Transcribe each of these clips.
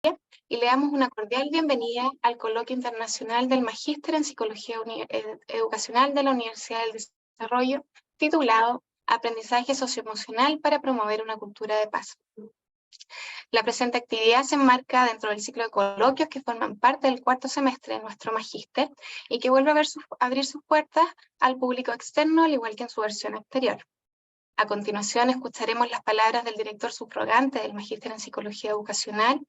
y le damos una cordial bienvenida al Coloquio Internacional del Magíster en Psicología Educacional de la Universidad del Desarrollo, titulado Aprendizaje Socioemocional para promover una cultura de paz. La presente actividad se enmarca dentro del ciclo de coloquios que forman parte del cuarto semestre de nuestro magíster y que vuelve a abrir sus puertas al público externo, al igual que en su versión anterior. A continuación, escucharemos las palabras del director subrogante del Magíster en Psicología Educacional,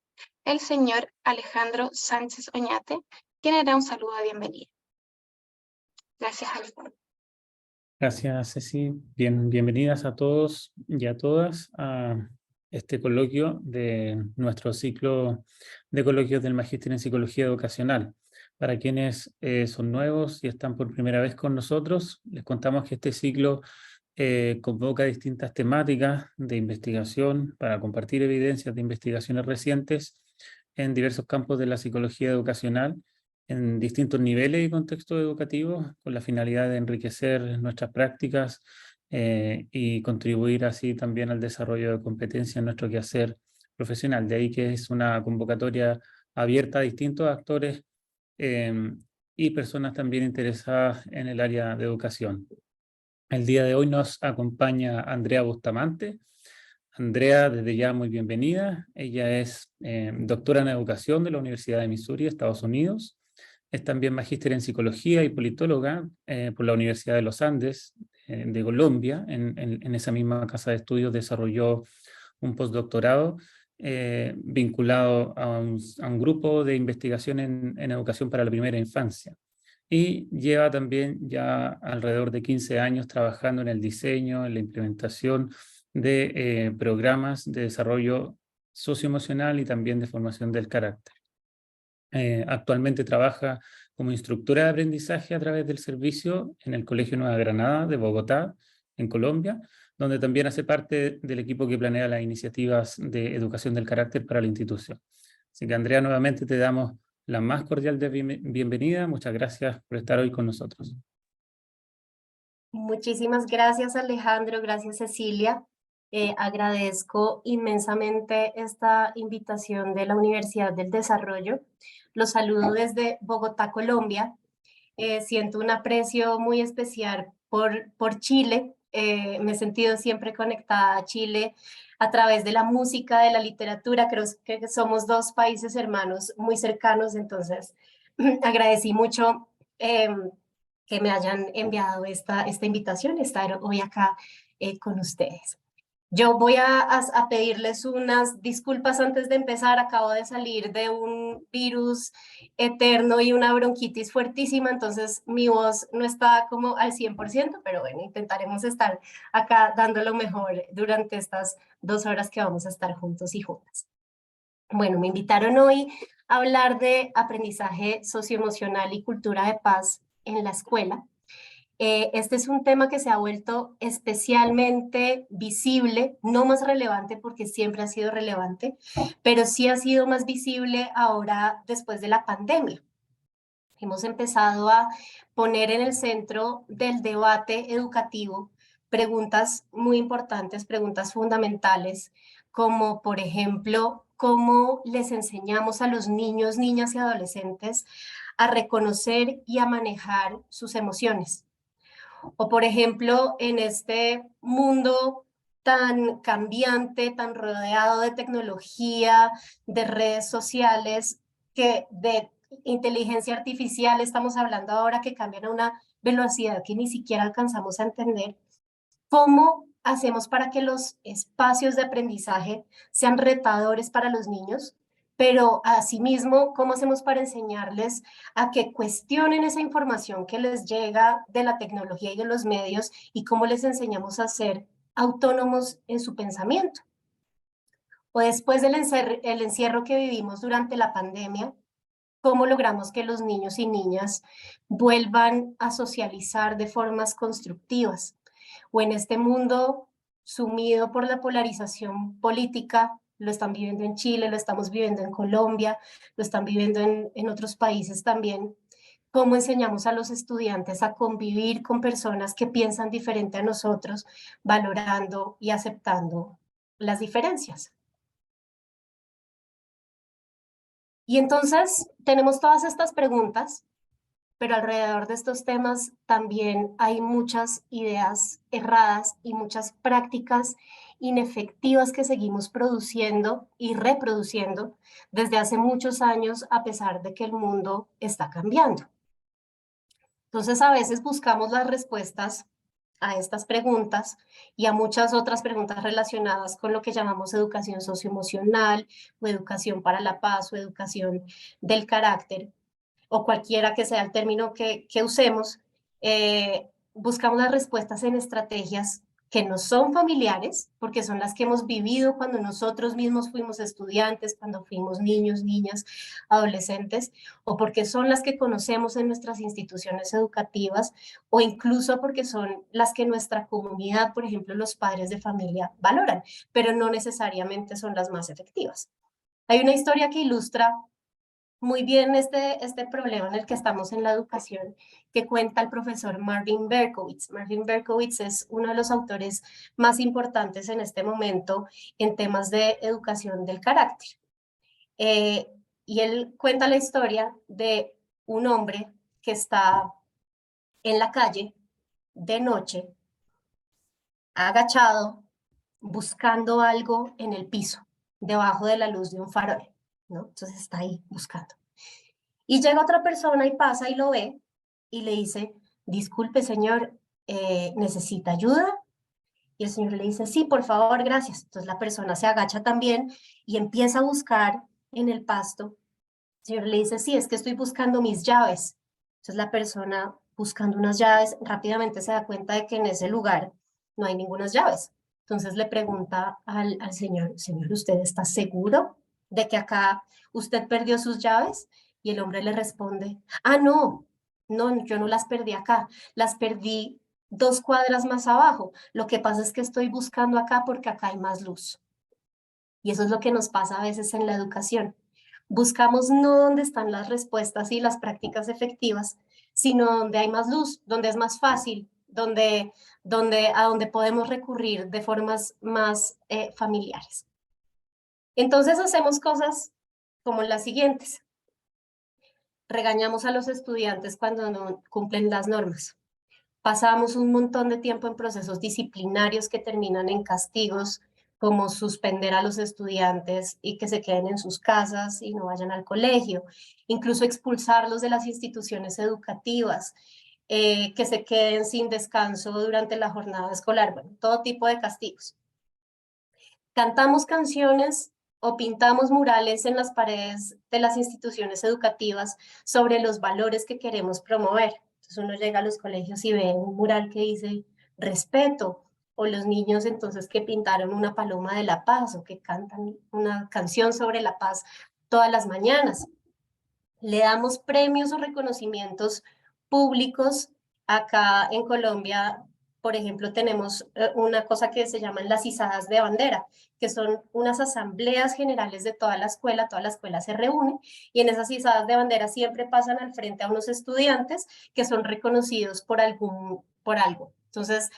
el señor Alejandro Sánchez Oñate, quien hará un saludo de bienvenida. Gracias, Alejandro. Gracias, Ceci. Bienvenidas a todos y a todas a este coloquio de nuestro ciclo de coloquios del Magíster en Psicología Educacional. Para quienes son nuevos y están por primera vez con nosotros, les contamos que este ciclo convoca distintas temáticas de investigación para compartir evidencias de investigaciones recientes en diversos campos de la psicología educacional, en distintos niveles y contextos educativos, con la finalidad de enriquecer nuestras prácticas y contribuir así también al desarrollo de competencias en nuestro quehacer profesional. De ahí que es una convocatoria abierta a distintos actores y personas también interesadas en el área de educación. El día de hoy nos acompaña Andrea Bustamante. Andrea, desde ya muy bienvenida. Ella es doctora en educación de la Universidad de Missouri, Estados Unidos. Es también magíster en psicología y politóloga por la Universidad de los Andes de Colombia. En esa misma casa de estudios desarrolló un postdoctorado vinculado a un grupo de investigación en educación para la primera infancia. Y lleva también ya alrededor de 15 años trabajando en el diseño, en la implementación de programas de desarrollo socioemocional y también de formación del carácter. Actualmente trabaja como instructora de aprendizaje a través del servicio en el Colegio Nueva Granada de Bogotá, en Colombia, donde también hace parte del equipo que planea las iniciativas de educación del carácter para la institución. Así que, Andrea, nuevamente te damos la más cordial de bienvenida. Muchas gracias por estar hoy con nosotros. Muchísimas gracias, Alejandro. Gracias, Cecilia. Agradezco inmensamente esta invitación de la Universidad del Desarrollo. Los saludo desde Bogotá, Colombia. Siento un aprecio muy especial por Chile. Me he sentido siempre conectada a Chile a través de la música, de la literatura. Creo que somos dos países hermanos muy cercanos, entonces agradecí mucho que me hayan enviado esta invitación, estar hoy acá con ustedes. Yo voy a pedirles unas disculpas antes de empezar. Acabo de salir de un virus eterno y una bronquitis fuertísima, entonces mi voz no está como al 100%, pero bueno, intentaremos estar acá dando lo mejor durante estas 2 horas que vamos a estar juntos y juntas. Bueno, me invitaron hoy a hablar de aprendizaje socioemocional y cultura de paz en la escuela. Este es un tema que se ha vuelto especialmente visible, no más relevante porque siempre ha sido relevante, pero sí ha sido más visible ahora después de la pandemia. Hemos empezado a poner en el centro del debate educativo preguntas muy importantes, preguntas fundamentales, como por ejemplo, cómo les enseñamos a los niños, niñas y adolescentes a reconocer y a manejar sus emociones. O por ejemplo, en este mundo tan cambiante, tan rodeado de tecnología, de redes sociales, que de inteligencia artificial estamos hablando ahora, que cambian a una velocidad que ni siquiera alcanzamos a entender, ¿cómo hacemos para que los espacios de aprendizaje sean retadores para los niños? Pero asimismo, ¿cómo hacemos para enseñarles a que cuestionen esa información que les llega de la tecnología y de los medios y cómo les enseñamos a ser autónomos en su pensamiento? O después del encierro que vivimos durante la pandemia, ¿cómo logramos que los niños y niñas vuelvan a socializar de formas constructivas? O en este mundo sumido por la polarización política, lo están viviendo en Chile, lo estamos viviendo en Colombia, lo están viviendo en otros países también. ¿Cómo enseñamos a los estudiantes a convivir con personas que piensan diferente a nosotros, valorando y aceptando las diferencias? Y entonces tenemos todas estas preguntas, pero alrededor de estos temas también hay muchas ideas erradas y muchas prácticas inefectivas que seguimos produciendo y reproduciendo desde hace muchos años, a pesar de que el mundo está cambiando. Entonces, a veces buscamos las respuestas a estas preguntas y a muchas otras preguntas relacionadas con lo que llamamos educación socioemocional o educación para la paz o educación del carácter, o cualquiera que sea el término que usemos, buscamos las respuestas en estrategias que nos son familiares, porque son las que hemos vivido cuando nosotros mismos fuimos estudiantes, cuando fuimos niños, niñas, adolescentes, o porque son las que conocemos en nuestras instituciones educativas, o incluso porque son las que nuestra comunidad, por ejemplo, los padres de familia, valoran, pero no necesariamente son las más efectivas. Hay una historia que ilustra muy bien este problema en el que estamos en la educación, que cuenta el profesor Marvin Berkowitz. Marvin Berkowitz es uno de los autores más importantes en este momento en temas de educación del carácter. Y él cuenta la historia de un hombre que está en la calle de noche, agachado, buscando algo en el piso, debajo de la luz de un farol, ¿no? Entonces está ahí buscando. Y llega otra persona y pasa y lo ve y le dice, disculpe señor, ¿necesita ayuda? Y el señor le dice, sí, por favor, gracias. Entonces la persona se agacha también y empieza a buscar en el pasto. El señor le dice, sí, es que estoy buscando mis llaves. Entonces la persona buscando unas llaves rápidamente se da cuenta de que en ese lugar no hay ninguna llaves. Entonces le pregunta al señor, señor, ¿usted está seguro de que acá usted perdió sus llaves? Y el hombre le responde, no, yo no las perdí acá, las perdí 2 cuadras más abajo. Lo que pasa es que estoy buscando acá porque acá hay más luz. Y eso es lo que nos pasa a veces en la educación. Buscamos no donde están las respuestas y las prácticas efectivas, sino donde hay más luz, donde es más fácil, a donde podemos recurrir de formas más familiares. Entonces hacemos cosas como las siguientes. Regañamos a los estudiantes cuando no cumplen las normas. Pasamos un montón de tiempo en procesos disciplinarios que terminan en castigos, como suspender a los estudiantes y que se queden en sus casas y no vayan al colegio, incluso expulsarlos de las instituciones educativas, que se queden sin descanso durante la jornada escolar, bueno, todo tipo de castigos. Cantamos canciones o pintamos murales en las paredes de las instituciones educativas sobre los valores que queremos promover. Entonces uno llega a los colegios y ve un mural que dice respeto, o los niños entonces que pintaron una paloma de la paz o que cantan una canción sobre la paz todas las mañanas. Le damos premios o reconocimientos públicos. Acá en Colombia, por ejemplo, tenemos una cosa que se llaman las izadas de bandera, que son unas asambleas generales de toda la escuela se reúne y en esas izadas de bandera siempre pasan al frente a unos estudiantes que son reconocidos por algo. Entonces,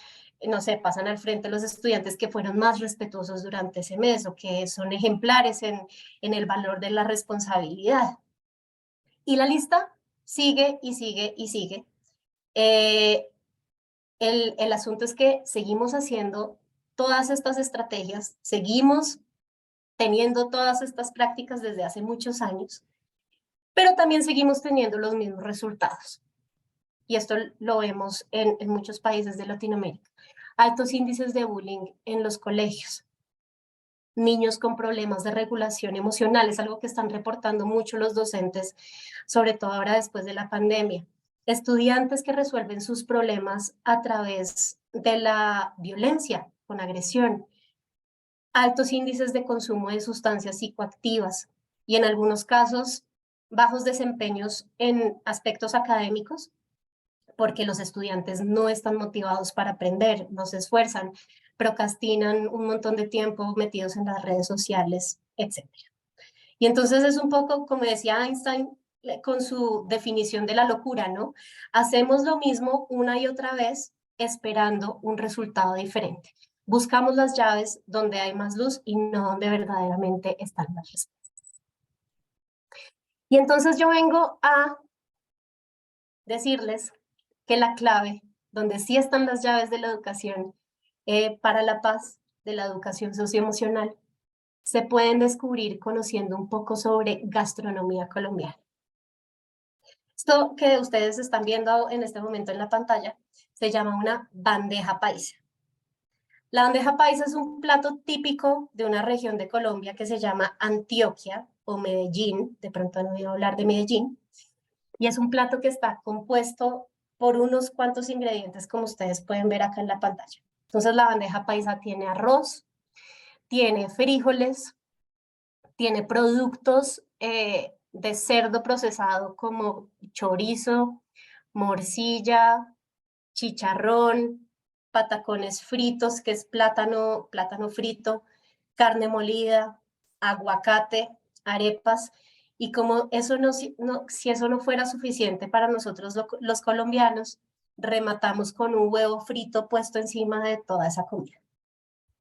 no sé, pasan al frente los estudiantes que fueron más respetuosos durante ese mes o que son ejemplares en el valor de la responsabilidad. Y la lista sigue y sigue y sigue. El asunto es que seguimos haciendo todas estas estrategias, seguimos teniendo todas estas prácticas desde hace muchos años, pero también seguimos teniendo los mismos resultados. Y esto lo vemos en muchos países de Latinoamérica. Altos índices de bullying en los colegios. Niños con problemas de regulación emocional, es algo que están reportando mucho los docentes, sobre todo ahora después de la pandemia. Estudiantes que resuelven sus problemas a través de la violencia, con agresión. Altos índices de consumo de sustancias psicoactivas y en algunos casos bajos desempeños en aspectos académicos, porque los estudiantes no están motivados para aprender, no se esfuerzan, procrastinan un montón de tiempo metidos en las redes sociales, etc. Y entonces es un poco, como decía Einstein, con su definición de la locura, ¿no? Hacemos lo mismo una y otra vez esperando un resultado diferente. Buscamos las llaves donde hay más luz y no donde verdaderamente están las respuestas. Y entonces yo vengo a decirles que la clave, donde sí están las llaves de la educación para la paz, de la educación socioemocional, se pueden descubrir conociendo un poco sobre gastronomía colombiana. Esto que ustedes están viendo en este momento en la pantalla se llama una bandeja paisa. La bandeja paisa es un plato típico de una región de Colombia que se llama Antioquia o Medellín, de pronto han oído hablar de Medellín, y es un plato que está compuesto por unos cuantos ingredientes como ustedes pueden ver acá en la pantalla. Entonces la bandeja paisa tiene arroz, tiene frijoles, tiene productos de cerdo procesado como chorizo, morcilla, chicharrón, patacones fritos, que es plátano frito, carne molida, aguacate, arepas. Y como eso si eso no fuera suficiente para nosotros los colombianos, rematamos con un huevo frito puesto encima de toda esa comida.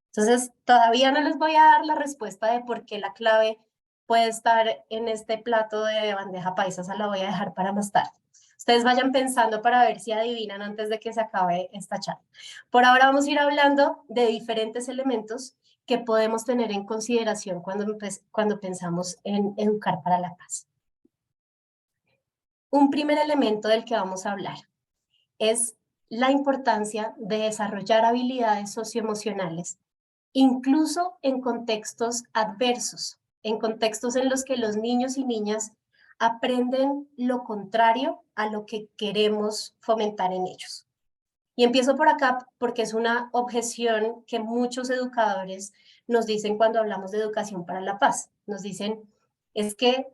Entonces, todavía no les voy a dar la respuesta de por qué la clave puede estar en este plato de bandeja paisa, se la voy a dejar para más tarde. Ustedes vayan pensando para ver si adivinan antes de que se acabe esta charla. Por ahora vamos a ir hablando de diferentes elementos que podemos tener en consideración cuando pensamos en educar para la paz. Un primer elemento del que vamos a hablar es la importancia de desarrollar habilidades socioemocionales, incluso en contextos adversos, en contextos en los que los niños y niñas aprenden lo contrario a lo que queremos fomentar en ellos. Y empiezo por acá porque es una objeción que muchos educadores nos dicen cuando hablamos de educación para la paz. Nos dicen, es que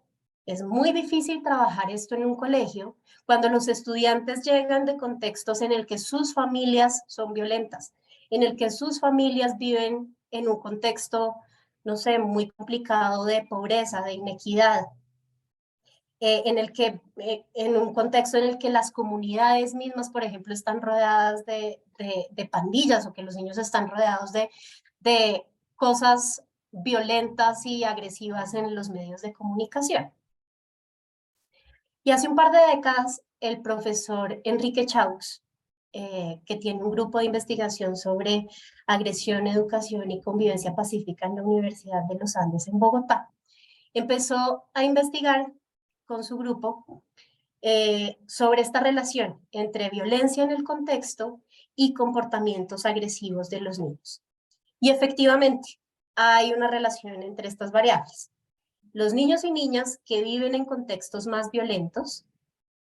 es muy difícil trabajar esto en un colegio cuando los estudiantes llegan de contextos en el que sus familias son violentas, en el que sus familias viven en un contexto, no sé, muy complicado de pobreza, de inequidad, en un contexto en el que las comunidades mismas, por ejemplo, están rodeadas de pandillas o que los niños están rodeados de cosas violentas y agresivas en los medios de comunicación. Y hace un par de décadas, el profesor Enrique Chaux, que tiene un grupo de investigación sobre agresión, educación y convivencia pacífica en la Universidad de los Andes en Bogotá, empezó a investigar con su grupo sobre esta relación entre violencia en el contexto y comportamientos agresivos de los niños. Y efectivamente, hay una relación entre estas variables. Los niños y niñas que viven en contextos más violentos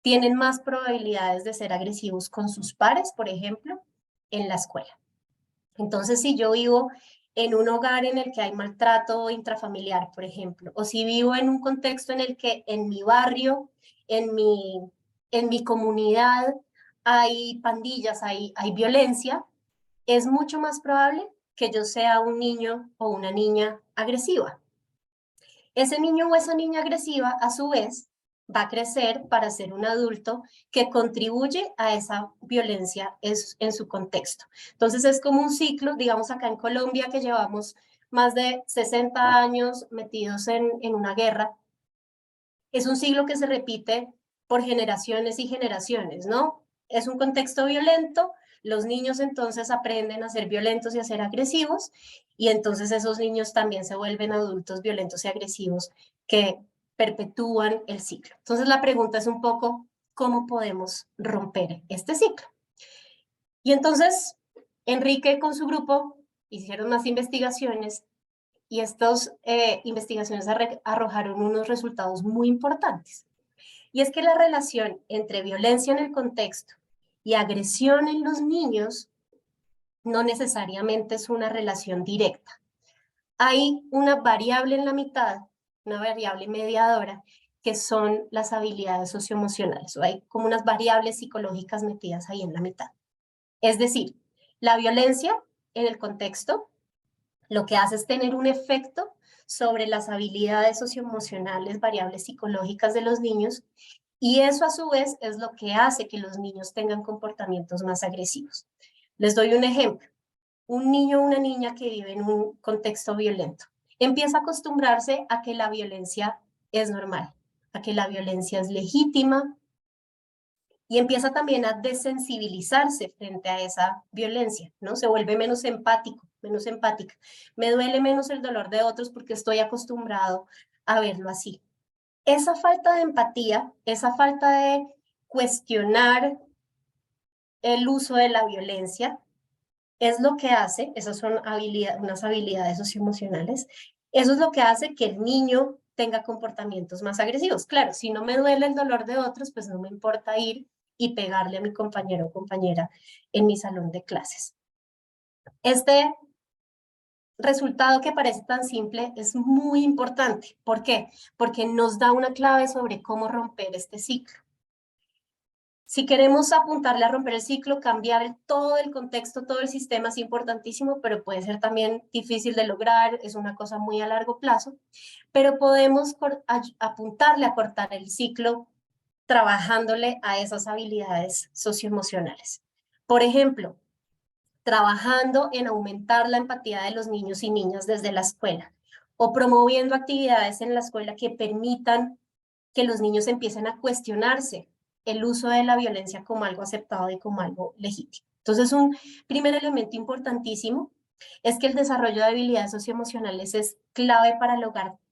tienen más probabilidades de ser agresivos con sus pares, por ejemplo, en la escuela. Entonces, si yo vivo en un hogar en el que hay maltrato intrafamiliar, por ejemplo, o si vivo en un contexto en el que en mi barrio, en mi comunidad hay pandillas, hay violencia, es mucho más probable que yo sea un niño o una niña agresiva. Ese niño o esa niña agresiva, a su vez, va a crecer para ser un adulto que contribuye a esa violencia en su contexto. Entonces es como un ciclo, digamos acá en Colombia que llevamos más de 60 años metidos en una guerra. Es un ciclo que se repite por generaciones y generaciones, ¿no? Es un contexto violento, los niños entonces aprenden a ser violentos y a ser agresivos, y entonces esos niños también se vuelven adultos violentos y agresivos que perpetúan el ciclo. Entonces la pregunta es un poco, ¿cómo podemos romper este ciclo? Y entonces Enrique con su grupo hicieron más investigaciones y estas investigaciones arrojaron unos resultados muy importantes. Y es que la relación entre violencia en el contexto y agresión en los niños no necesariamente es una relación directa. Hay una variable en la mitad, una variable mediadora, que son las habilidades socioemocionales, o hay como unas variables psicológicas metidas ahí en la mitad. Es decir, la violencia en el contexto lo que hace es tener un efecto sobre las habilidades socioemocionales, variables psicológicas de los niños, y eso a su vez es lo que hace que los niños tengan comportamientos más agresivos. Les doy un ejemplo. Un niño o una niña que vive en un contexto violento empieza a acostumbrarse a que la violencia es normal. a que la violencia es legítima y empieza también a desensibilizarse frente a esa violencia, ¿no? Se vuelve menos empático, menos empática. Me duele menos el dolor de otros porque estoy acostumbrado a verlo así. Esa falta de empatía, esa falta de cuestionar el uso de la violencia, es lo que hace, esas son unas habilidades socioemocionales, eso es lo que hace que el niño tenga comportamientos más agresivos. Claro, si no me duele el dolor de otros, pues no me importa ir y pegarle a mi compañero o compañera en mi salón de clases. Este resultado que parece tan simple es muy importante. ¿Por qué? Porque nos da una clave sobre cómo romper este ciclo. Si queremos apuntarle a romper el ciclo, cambiar todo el contexto, todo el sistema es importantísimo, pero puede ser también difícil de lograr, es una cosa muy a largo plazo, pero podemos apuntarle a cortar el ciclo trabajándole a esas habilidades socioemocionales. Por ejemplo, trabajando en aumentar la empatía de los niños y niñas desde la escuela o promoviendo actividades en la escuela que permitan que los niños empiecen a cuestionarse el uso de la violencia como algo aceptado y como algo legítimo. Entonces, un primer elemento importantísimo es que el desarrollo de habilidades socioemocionales es clave para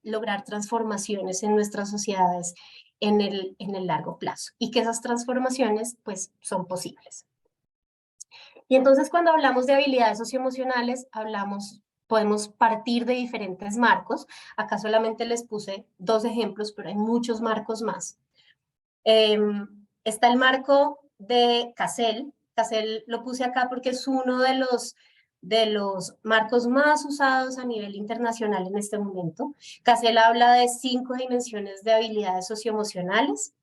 lograr transformaciones en nuestras sociedades en el largo plazo y que esas transformaciones pues son posibles. Y entonces cuando hablamos de habilidades socioemocionales, podemos partir de diferentes marcos. Acá solamente les puse 2 ejemplos, pero hay muchos marcos más. Está el marco de Cassel. Cassel lo puse acá porque es uno de los marcos más usados a nivel internacional en este momento. Cassel habla de 5 dimensiones de habilidades socioemocionales,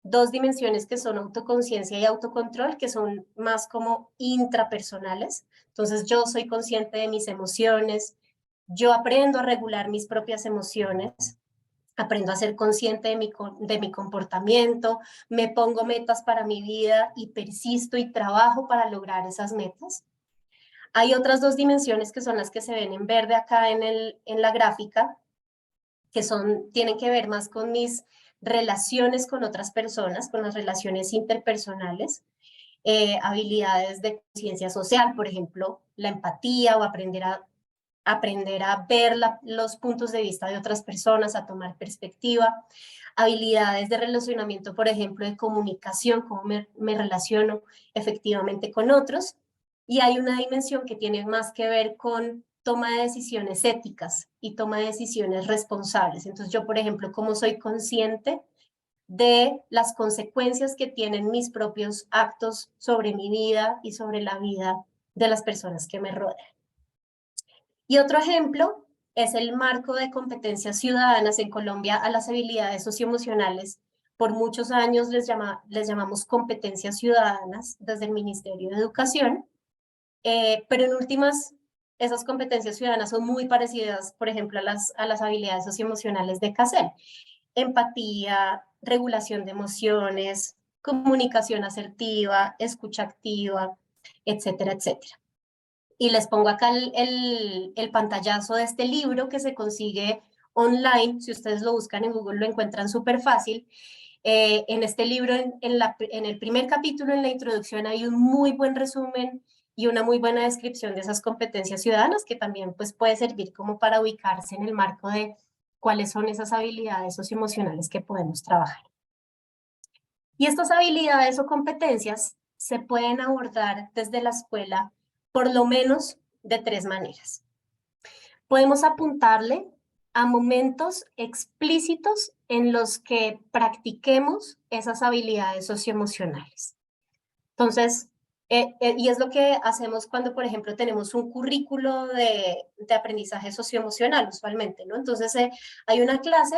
2 dimensiones que son autoconciencia y autocontrol, que son más como intrapersonales. Entonces yo soy consciente de mis emociones, yo aprendo a regular mis propias emociones, aprendo a ser consciente de mi comportamiento, me pongo metas para mi vida y persisto y trabajo para lograr esas metas. Hay otras 2 dimensiones que son las que se ven en verde acá en la gráfica, que tienen que ver más con mis relaciones con otras personas, con las relaciones interpersonales, habilidades de conciencia social, por ejemplo, la empatía o aprender a ver los puntos de vista de otras personas, a tomar perspectiva, habilidades de relacionamiento, por ejemplo, de comunicación, cómo me relaciono efectivamente con otros, y hay una dimensión que tiene más que ver con toma de decisiones éticas y toma de decisiones responsables. Entonces yo, por ejemplo, cómo soy consciente de las consecuencias que tienen mis propios actos sobre mi vida y sobre la vida de las personas que me rodean. Y otro ejemplo es el marco de competencias ciudadanas en Colombia a las habilidades socioemocionales. Por muchos años les llamamos competencias ciudadanas desde el Ministerio de Educación, pero en últimas, esas competencias ciudadanas son muy parecidas, por ejemplo, a las habilidades socioemocionales de Cassel. Empatía, regulación de emociones, comunicación asertiva, escucha activa, etcétera, etcétera. Y les pongo acá el pantallazo de este libro que se consigue online. Si ustedes lo buscan en Google, lo encuentran súper fácil. En este libro, en el primer capítulo, en la introducción, hay un muy buen resumen y una muy buena descripción de esas competencias ciudadanas, que también pues, puede servir como para ubicarse en el marco de cuáles son esas habilidades socioemocionales que podemos trabajar. Y estas habilidades o competencias se pueden abordar desde la escuela por lo menos de 3 maneras. Podemos apuntarle a momentos explícitos en los que practiquemos esas habilidades socioemocionales. Entonces, y es lo que hacemos cuando, por ejemplo, tenemos un currículo de aprendizaje socioemocional, usualmente, ¿no? Entonces, hay una clase,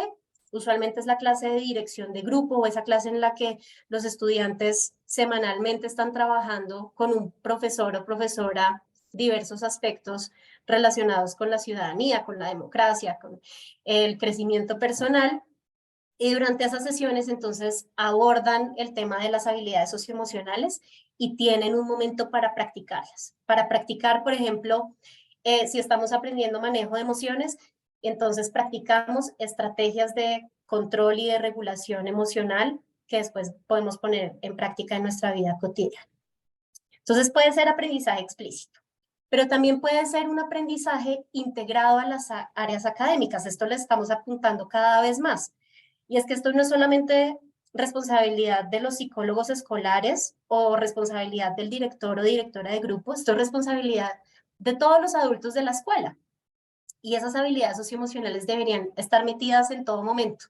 usualmente es la clase de dirección de grupo o esa clase en la que los estudiantes semanalmente están trabajando con un profesor o profesora diversos aspectos relacionados con la ciudadanía, con la democracia, con el crecimiento personal. Y durante esas sesiones, entonces, abordan el tema de las habilidades socioemocionales y tienen un momento para practicarlas. Para practicar, por ejemplo, si estamos aprendiendo manejo de emociones, entonces practicamos estrategias de control y de regulación emocional que después podemos poner en práctica en nuestra vida cotidiana. Entonces puede ser aprendizaje explícito, pero también puede ser un aprendizaje integrado a las áreas académicas. Esto le estamos apuntando cada vez más. Y es que esto no es solamente responsabilidad de los psicólogos escolares o responsabilidad del director o directora de grupo, esto es responsabilidad de todos los adultos de la escuela. Y esas habilidades socioemocionales deberían estar metidas en todo momento.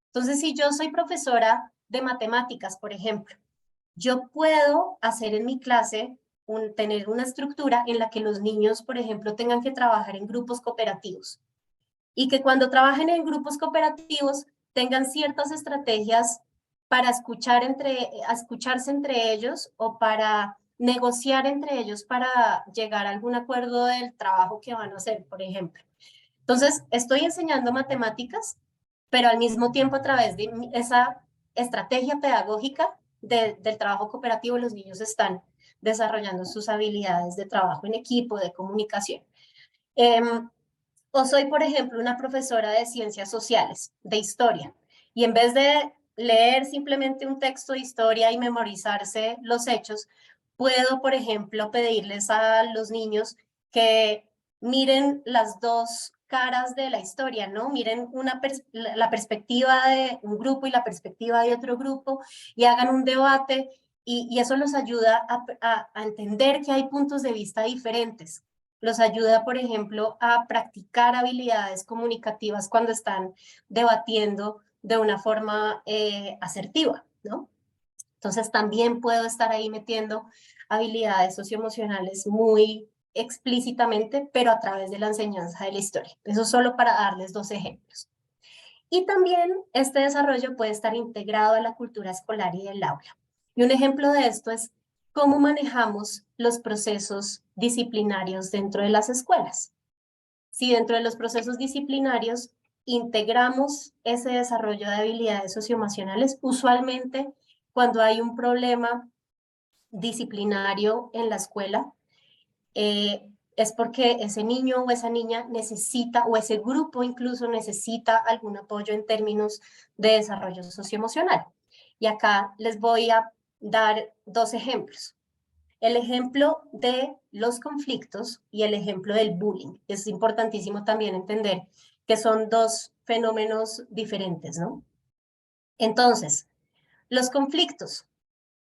Entonces, si yo soy profesora de matemáticas, por ejemplo, yo puedo hacer en mi clase tener una estructura en la que los niños, por ejemplo, tengan que trabajar en grupos cooperativos y que cuando trabajen en grupos cooperativos tengan ciertas estrategias para escucharse entre ellos o para negociar entre ellos para llegar a algún acuerdo del trabajo que van a hacer, por ejemplo. Entonces, estoy enseñando matemáticas, pero al mismo tiempo a través de esa estrategia pedagógica del trabajo cooperativo, los niños están desarrollando sus habilidades de trabajo en equipo, de comunicación. O soy, por ejemplo, una profesora de ciencias sociales, de historia, y en vez de leer simplemente un texto de historia y memorizarse los hechos, puedo, por ejemplo, pedirles a los niños que miren las dos caras de la historia, ¿no? Miren la perspectiva de un grupo y la perspectiva de otro grupo y hagan un debate y eso los ayuda a entender que hay puntos de vista diferentes. Los ayuda, por ejemplo, a practicar habilidades comunicativas cuando están debatiendo de una forma asertiva, ¿no? Entonces también puedo estar ahí metiendo habilidades socioemocionales muy explícitamente, pero a través de la enseñanza de la historia. Eso solo para darles dos ejemplos. Y también este desarrollo puede estar integrado a la cultura escolar y del aula. Y un ejemplo de esto es cómo manejamos los procesos disciplinarios dentro de las escuelas. Si dentro de los procesos disciplinarios integramos ese desarrollo de habilidades socioemocionales, usualmente cuando hay un problema disciplinario en la escuela, es porque ese niño o esa niña necesita, o ese grupo incluso necesita algún apoyo en términos de desarrollo socioemocional. Y acá les voy a dar dos ejemplos. El ejemplo de los conflictos y el ejemplo del bullying. Es importantísimo también entender que son dos fenómenos diferentes, ¿no? Entonces, los conflictos.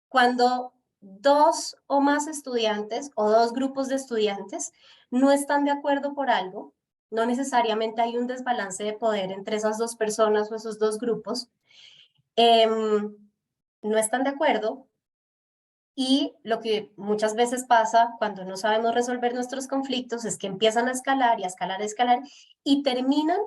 Cuando dos o más estudiantes o dos grupos de estudiantes no están de acuerdo por algo, no necesariamente hay un desbalance de poder entre esas dos personas o esos dos grupos, no están de acuerdo y lo que muchas veces pasa cuando no sabemos resolver nuestros conflictos es que empiezan a escalar y a escalar, a escalar y terminan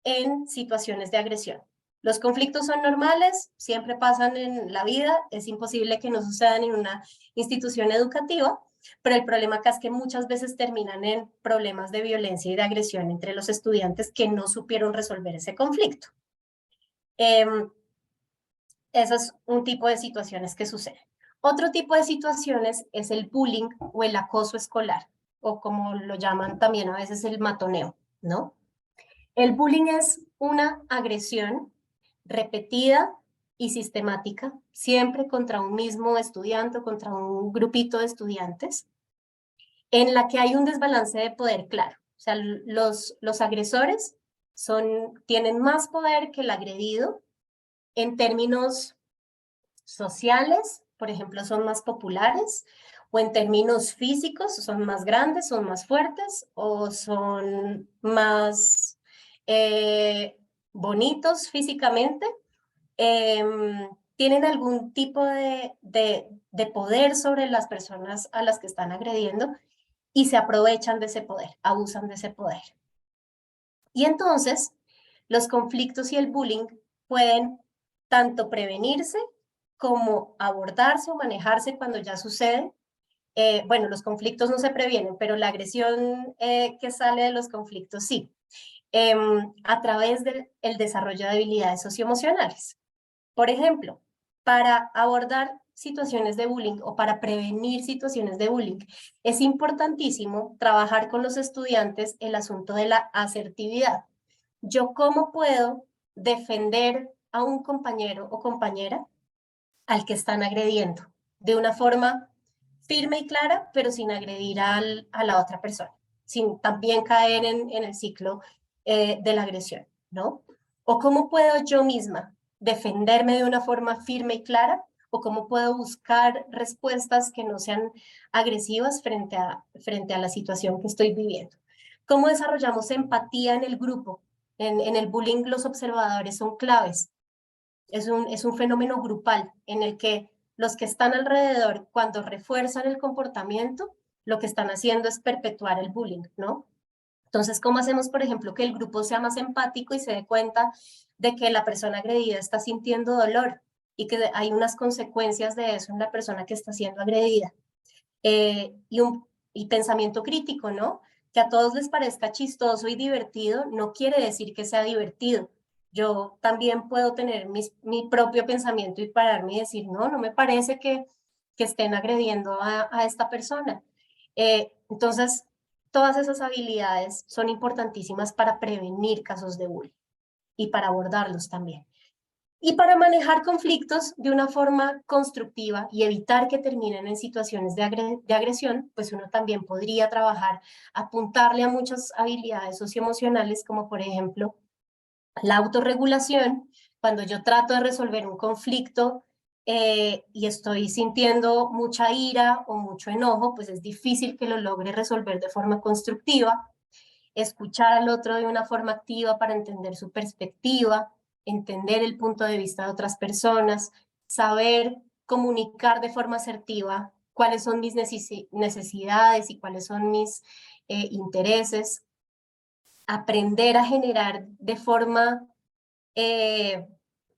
en situaciones de agresión. Los conflictos son normales, siempre pasan en la vida, es imposible que no sucedan en una institución educativa, pero el problema acá es que muchas veces terminan en problemas de violencia y de agresión entre los estudiantes que no supieron resolver ese conflicto. Ese es un tipo de situaciones que suceden. Otro tipo de situaciones es el bullying o el acoso escolar, o como lo llaman también a veces el matoneo, ¿no? El bullying es una agresión repetida y sistemática, siempre contra un mismo estudiante o contra un grupito de estudiantes, en la que hay un desbalance de poder claro. O sea, los agresores tienen más poder que el agredido en términos sociales, por ejemplo, son más populares, o en términos físicos, son más grandes, son más fuertes, o son más bonitos físicamente, tienen algún tipo de poder sobre las personas a las que están agrediendo y se aprovechan de ese poder, abusan de ese poder. Y entonces, los conflictos y el bullying pueden tanto prevenirse como abordarse o manejarse cuando ya sucede. Bueno, los conflictos no se previenen, pero la agresión que sale de los conflictos sí, a través del desarrollo de habilidades socioemocionales. Por ejemplo, para abordar situaciones de bullying o para prevenir situaciones de bullying, es importantísimo trabajar con los estudiantes el asunto de la asertividad. Yo, ¿cómo puedo defender a un compañero o compañera al que están agrediendo, de una forma firme y clara, pero sin agredir a la otra persona, sin también caer en el ciclo de la agresión, ¿no? O cómo puedo yo misma defenderme de una forma firme y clara, o cómo puedo buscar respuestas que no sean agresivas frente a la situación que estoy viviendo. ¿Cómo desarrollamos empatía en el grupo? En el bullying los observadores son claves. Es un fenómeno grupal en el que los que están alrededor, cuando refuerzan el comportamiento, lo que están haciendo es perpetuar el bullying, ¿no? Entonces, ¿cómo hacemos, por ejemplo, que el grupo sea más empático y se dé cuenta de que la persona agredida está sintiendo dolor y que hay unas consecuencias de eso en la persona que está siendo agredida? Y pensamiento crítico, ¿no? Que a todos les parezca chistoso y divertido no quiere decir que sea divertido. Yo también puedo tener mi propio pensamiento y pararme y decir, no, no me parece que estén agrediendo a esta persona. Entonces, todas esas habilidades son importantísimas para prevenir casos de bullying y para abordarlos también. Y para manejar conflictos de una forma constructiva y evitar que terminen en situaciones de agresión, pues uno también podría trabajar, apuntarle a muchas habilidades socioemocionales, como por ejemplo la autorregulación. Cuando yo trato de resolver un conflicto y estoy sintiendo mucha ira o mucho enojo, pues es difícil que lo logre resolver de forma constructiva. Escuchar al otro de una forma activa para entender su perspectiva, entender el punto de vista de otras personas, saber comunicar de forma asertiva cuáles son mis necesidades y cuáles son mis intereses, aprender a generar de forma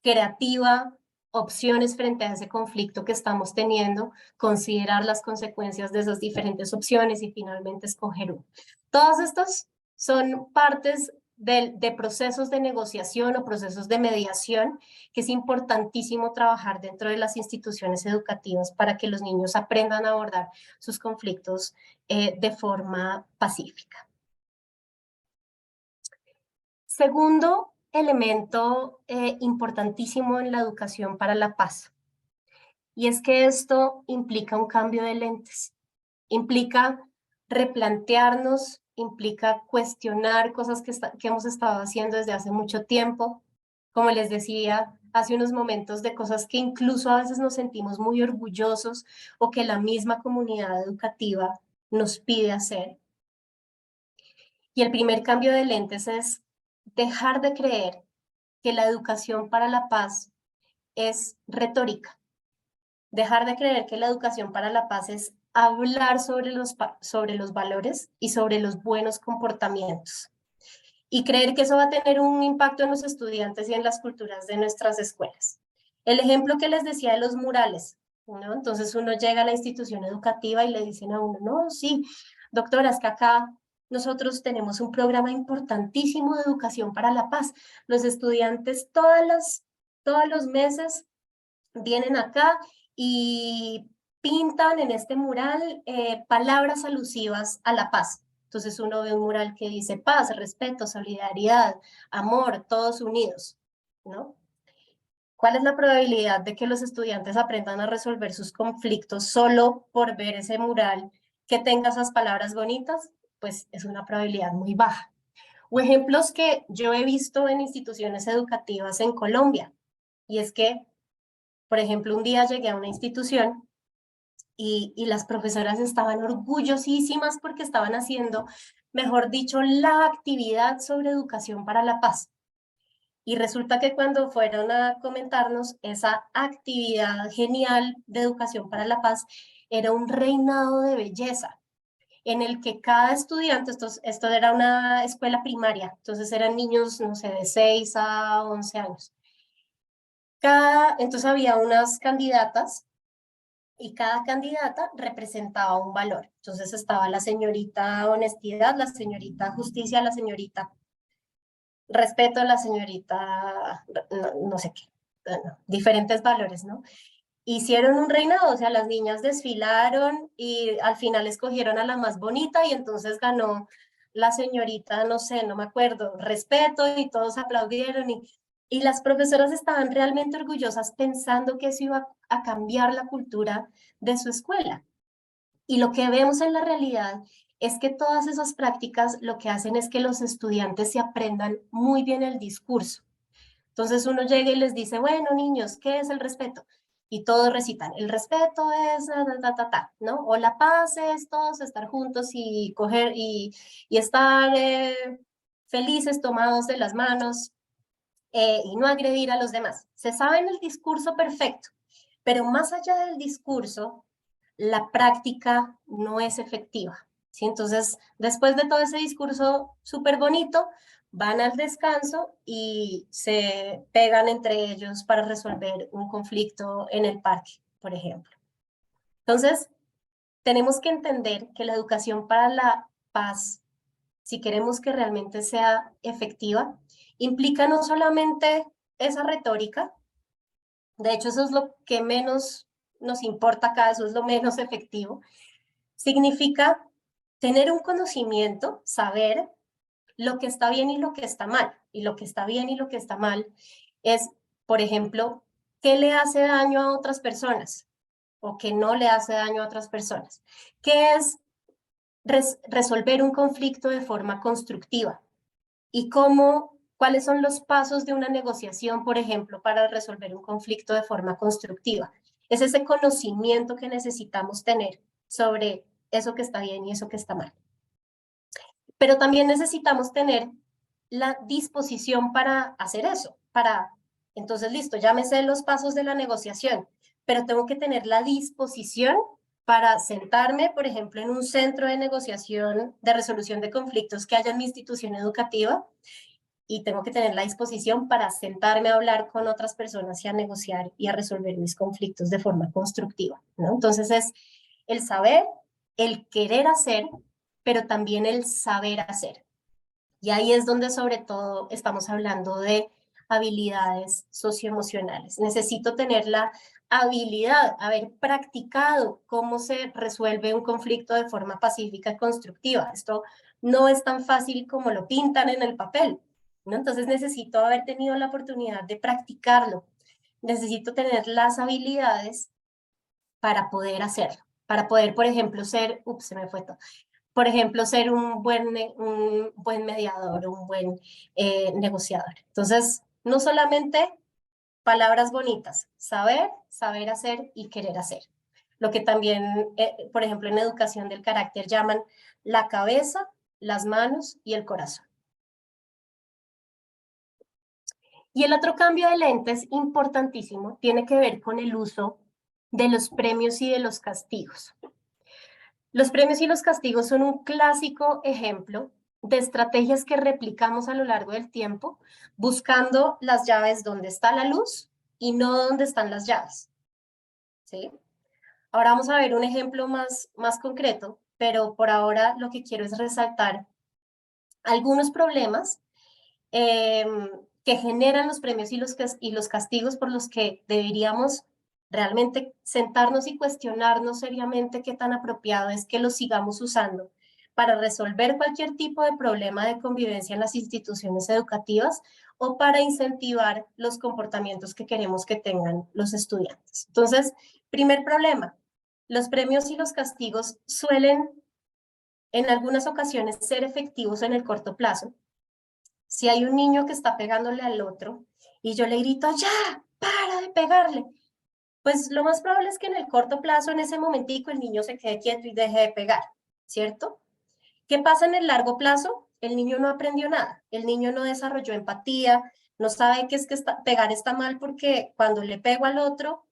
creativa opciones frente a ese conflicto que estamos teniendo, considerar las consecuencias de esas diferentes opciones y finalmente escoger uno. Todas estas son partes de procesos de negociación o procesos de mediación que es importantísimo trabajar dentro de las instituciones educativas para que los niños aprendan a abordar sus conflictos de forma pacífica. Segundo elemento importantísimo en la educación para la paz, y es que esto implica un cambio de lentes, implica replantearnos, implica cuestionar cosas que hemos estado haciendo desde hace mucho tiempo, como les decía hace unos momentos, de cosas que incluso a veces nos sentimos muy orgullosos o que la misma comunidad educativa nos pide hacer. Y el primer cambio de lentes es dejar de creer que la educación para la paz es retórica, dejar de creer que la educación para la paz es hablar sobre los valores y sobre los buenos comportamientos, y creer que eso va a tener un impacto en los estudiantes y en las culturas de nuestras escuelas. El ejemplo que les decía de los murales, ¿no? Entonces uno llega a la institución educativa y le dicen a uno, no, sí, doctora, es que acá nosotros tenemos un programa importantísimo de educación para la paz. Los estudiantes todos los meses vienen acá y pintan en este mural palabras alusivas a la paz. Entonces uno ve un mural que dice paz, respeto, solidaridad, amor, todos unidos, ¿no? ¿Cuál es la probabilidad de que los estudiantes aprendan a resolver sus conflictos solo por ver ese mural que tenga esas palabras bonitas? Pues es una probabilidad muy baja. O ejemplos que yo he visto en instituciones educativas en Colombia, y es que, por ejemplo, un día llegué a una institución y las profesoras estaban orgullosísimas porque estaban haciendo, mejor dicho, la actividad sobre educación para la paz. Y resulta que cuando fueron a comentarnos esa actividad genial de educación para la paz, era un reinado de belleza en el que cada estudiante, esto era una escuela primaria, entonces eran niños, no sé, de 6 a 11 años. Entonces había unas candidatas y cada candidata representaba un valor. Entonces estaba la señorita honestidad, la señorita justicia, la señorita respeto, la señorita no sé qué, diferentes valores, ¿no? Hicieron un reinado, o sea, las niñas desfilaron y al final escogieron a la más bonita y entonces ganó la señorita, no sé, no me acuerdo, respeto, y todos aplaudieron y Y las profesoras estaban realmente orgullosas pensando que eso iba a cambiar la cultura de su escuela. Y lo que vemos en la realidad es que todas esas prácticas lo que hacen es que los estudiantes se aprendan muy bien el discurso. Entonces uno llega y les dice, bueno, niños, ¿qué es el respeto? Y todos recitan, el respeto es ¿no? O la paz es todos estar juntos y coger y estar felices tomados de las manos y no agredir a los demás. Se sabe en el discurso perfecto, pero más allá del discurso, la práctica no es efectiva. ¿Sí? Entonces, después de todo ese discurso súper bonito, van al descanso y se pegan entre ellos para resolver un conflicto en el parque, por ejemplo. Entonces, tenemos que entender que la educación para la paz, si queremos que realmente sea efectiva, implica no solamente esa retórica, de hecho eso es lo que menos nos importa acá, eso es lo menos efectivo, significa tener un conocimiento, saber lo que está bien y lo que está mal. Y lo que está bien y lo que está mal es, por ejemplo, qué le hace daño a otras personas o qué no le hace daño a otras personas. ¿Qué es resolver un conflicto de forma constructiva? ¿Y cuáles son los pasos de una negociación, por ejemplo, para resolver un conflicto de forma constructiva? Es ese conocimiento que necesitamos tener sobre eso que está bien y eso que está mal. Pero también necesitamos tener la disposición para hacer eso, entonces, listo, ya me sé los pasos de la negociación, pero tengo que tener la disposición para sentarme, por ejemplo, en un centro de negociación de resolución de conflictos que haya en mi institución educativa, y tengo que tener la disposición para sentarme a hablar con otras personas y a negociar y a resolver mis conflictos de forma constructiva, ¿no? Entonces es el saber, el querer hacer, pero también el saber hacer. Y ahí es donde sobre todo estamos hablando de habilidades socioemocionales. Necesito tener la habilidad, haber practicado cómo se resuelve un conflicto de forma pacífica y constructiva. Esto no es tan fácil como lo pintan en el papel, ¿no? Entonces necesito haber tenido la oportunidad de practicarlo. Necesito tener las habilidades para poder hacerlo, para poder, por ejemplo, se me fue todo, por ejemplo, ser un buen mediador, un buen negociador. Entonces, no solamente palabras bonitas, saber hacer y querer hacer. Lo que también, por ejemplo, en educación del carácter llaman la cabeza, las manos y el corazón. Y el otro cambio de lentes importantísimo tiene que ver con el uso de los premios y de los castigos. Los premios y los castigos son un clásico ejemplo de estrategias que replicamos a lo largo del tiempo, buscando las llaves donde está la luz y no donde están las llaves. ¿Sí? Ahora vamos a ver un ejemplo más concreto, pero por ahora lo que quiero es resaltar algunos problemas que generan los premios y los castigos por los que deberíamos realmente sentarnos y cuestionarnos seriamente qué tan apropiado es que los sigamos usando para resolver cualquier tipo de problema de convivencia en las instituciones educativas o para incentivar los comportamientos que queremos que tengan los estudiantes. Entonces, primer problema, los premios y los castigos suelen en algunas ocasiones ser efectivos en el corto plazo. Si hay un niño que está pegándole al otro y yo le grito, ya, para de pegarle, pues lo más probable es que en el corto plazo, en ese momentico, el niño se quede quieto y deje de pegar, ¿cierto? ¿Qué pasa en el largo plazo? El niño no aprendió nada, el niño no desarrolló empatía, no sabe que es que pegar está mal porque cuando le pego al otro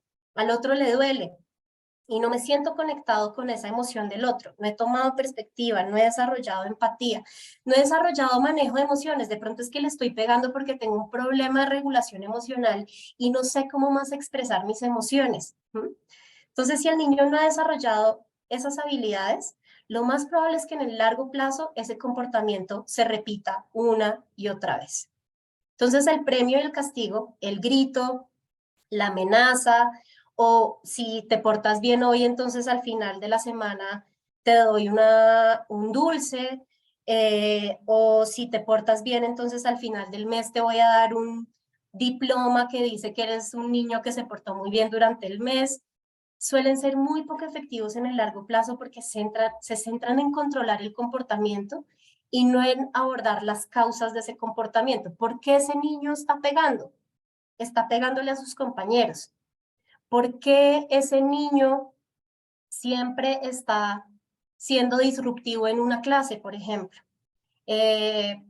le duele y no me siento conectado con esa emoción del otro, no he tomado perspectiva, no he desarrollado empatía, no he desarrollado manejo de emociones, de pronto es que le estoy pegando porque tengo un problema de regulación emocional y no sé cómo más expresar mis emociones. Entonces, si el niño no ha desarrollado esas habilidades, lo más probable es que en el largo plazo ese comportamiento se repita una y otra vez. Entonces, el premio y el castigo, el grito, la amenaza, o si te portas bien hoy, entonces al final de la semana te doy un dulce, o si te portas bien, entonces al final del mes te voy a dar diploma que dice que eres un niño que se portó muy bien durante el mes, suelen ser muy poco efectivos en el largo plazo porque se centran en controlar el comportamiento y no en abordar las causas de ese comportamiento. ¿Por qué ese niño está pegando? Está pegándole a sus compañeros. ¿Por qué ese niño siempre está siendo disruptivo en una clase, por ejemplo?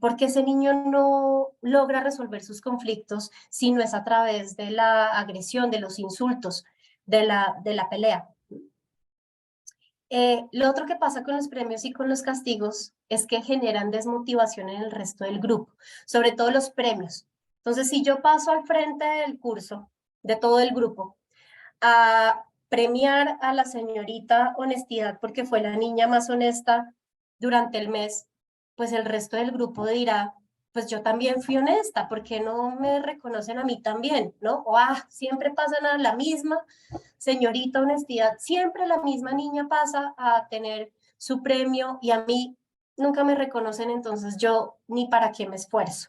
Porque ese niño no logra resolver sus conflictos si no es a través de la agresión, de los insultos, de la pelea. Lo otro que pasa con los premios y con los castigos es que generan desmotivación en el resto del grupo, sobre todo los premios. Entonces, si yo paso al frente del curso, de todo el grupo, a premiar a la señorita Honestidad porque fue la niña más honesta durante el mes, pues el resto del grupo dirá, pues yo también fui honesta, ¿por qué no me reconocen a mí también? ¿No? O siempre pasan a la misma señorita Honestidad, siempre la misma niña pasa a tener su premio y a mí nunca me reconocen, entonces yo ni para qué me esfuerzo.